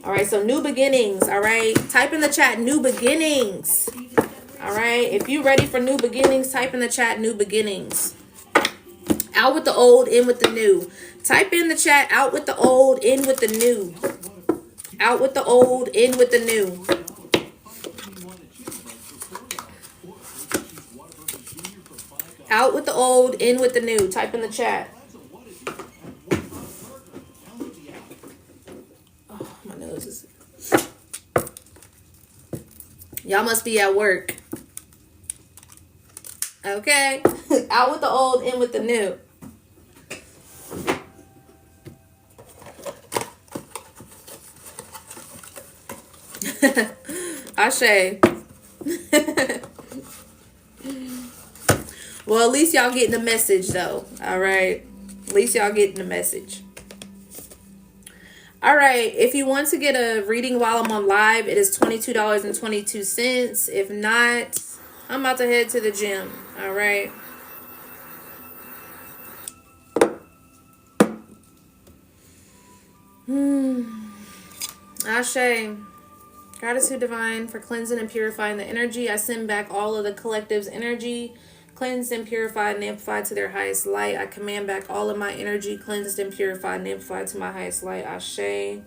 All right, so new beginnings. All right, type in the chat new beginnings. All right, if you ready for new beginnings, type in the chat new beginnings. Out with the old, in with the new. Type in the chat, out with the old, in with the new. Out with the old, in with the new. Out with the old, in with the new. Type in the chat. Oh, my nose is... Y'all must be at work. Okay. Out with the old, in with the new. Ashe. Well, at least y'all getting the message though. All right. At least y'all getting the message. All right. If you want to get a reading while I'm on live, it is $22.22. If not, I'm about to head to the gym. All right. Ashe. Gratitude, Divine, for cleansing and purifying the energy. I send back all of the collective's energy, cleansed and purified and amplified to their highest light. I command back all of my energy, cleansed and purified and amplified to my highest light. Ashe. It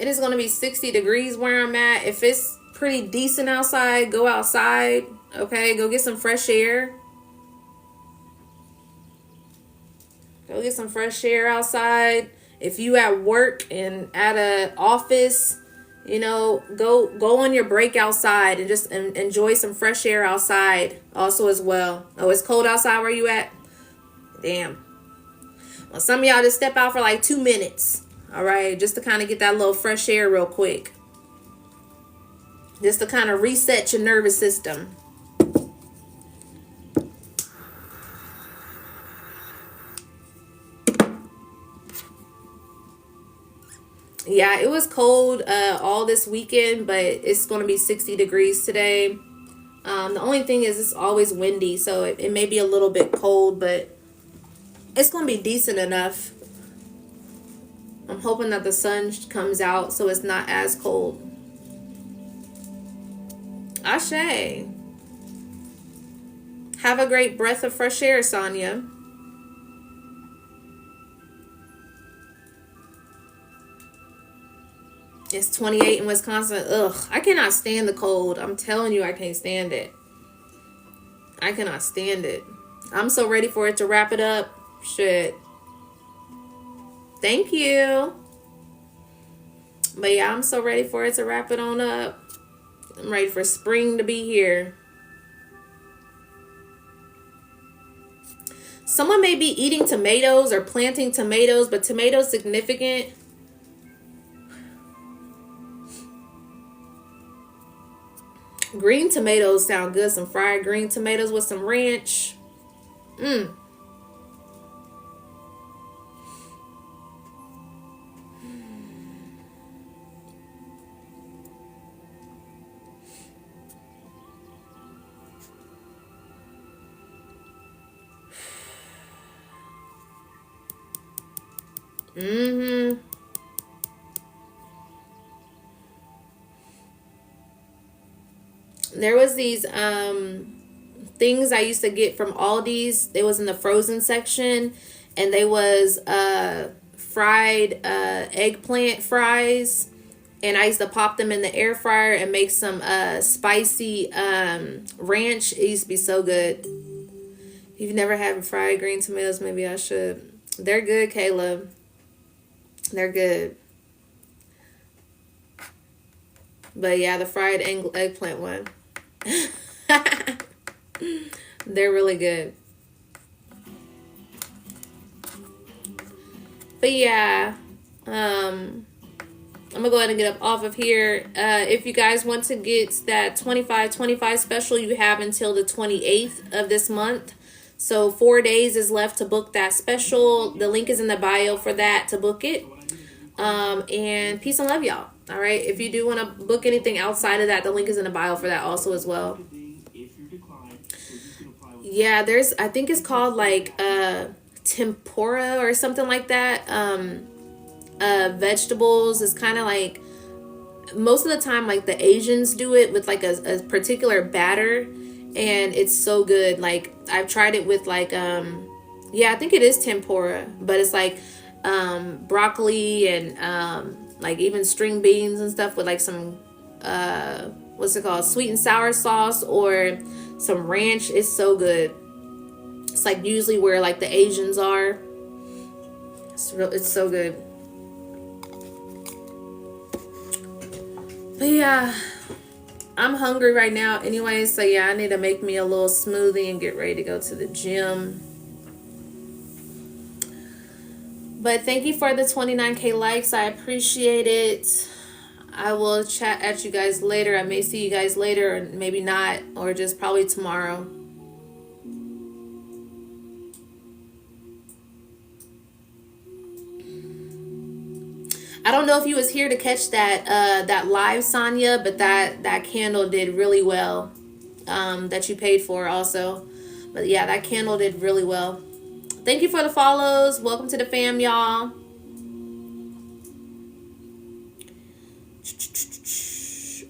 is going to be 60 degrees where I'm at. If it's pretty decent outside, go outside. Okay, go get some fresh air. Go get some fresh air outside. If you at work and at a office, you know, go on your break outside and just enjoy some fresh air outside also as well. Oh, it's cold outside where you at? Damn. Well, some of y'all just step out for like 2 minutes. All right, just to kind of get that little fresh air real quick. Just to kind of reset your nervous system. Yeah, it was cold all this weekend, but it's going to be 60 degrees today. The only thing is it's always windy, so it may be a little bit cold, but it's going to be decent enough. I'm hoping that the sun comes out so it's not as cold. Ashe. Have a great breath of fresh air, Sonia. It's 28 in Wisconsin. Ugh, I cannot stand the cold. I'm telling you, I can't stand it. I cannot stand it. I'm so ready for it to wrap it up. Shit. Thank you. But yeah, I'm so ready for it to wrap it on up. I'm ready for spring to be here. Someone may be eating tomatoes or planting tomatoes, but tomatoes significant. Green tomatoes sound good. Some fried green tomatoes with some ranch. Mm. Mm-hmm. There was these things I used to get from Aldi's. It was in the frozen section, and they was fried eggplant fries, and I used to pop them in the air fryer and make some spicy ranch. It used to be so good. If you've never had fried green tomatoes, maybe I should. They're good, Caleb. They're good. But yeah, the fried eggplant one. They're really good. But yeah, I'm gonna go ahead and get up off of here. If you guys want to get that 25/25 special, you have until the 28th of this month. So 4 days is left to book that special. The link is in the bio for that to book it. And peace and love, y'all. All right. If you do want to book anything outside of that, the link is in the bio for that also as well. Yeah, I think it's called like tempura or something like that. Vegetables is kind of like, most of the time, like the Asians do it with like a particular batter, and it's so good. Like I've tried it with like, yeah, I think it is tempura, but it's like broccoli and like even string beans and stuff with like some what's it called, sweet and sour sauce or some ranch. It's so good. It's like usually where like the Asians are. It's so good. But yeah, I'm hungry right now anyway, so yeah, I need to make me a little smoothie and get ready to go to the gym. But thank you for the 29K likes. I appreciate it. I will chat at you guys later. I may see you guys later, or maybe not, or just probably tomorrow. I don't know if you was here to catch that live, Sonia, but that candle did really well. That you paid for also. But yeah, that candle did really well. Thank you for the follows. Welcome to the fam, y'all.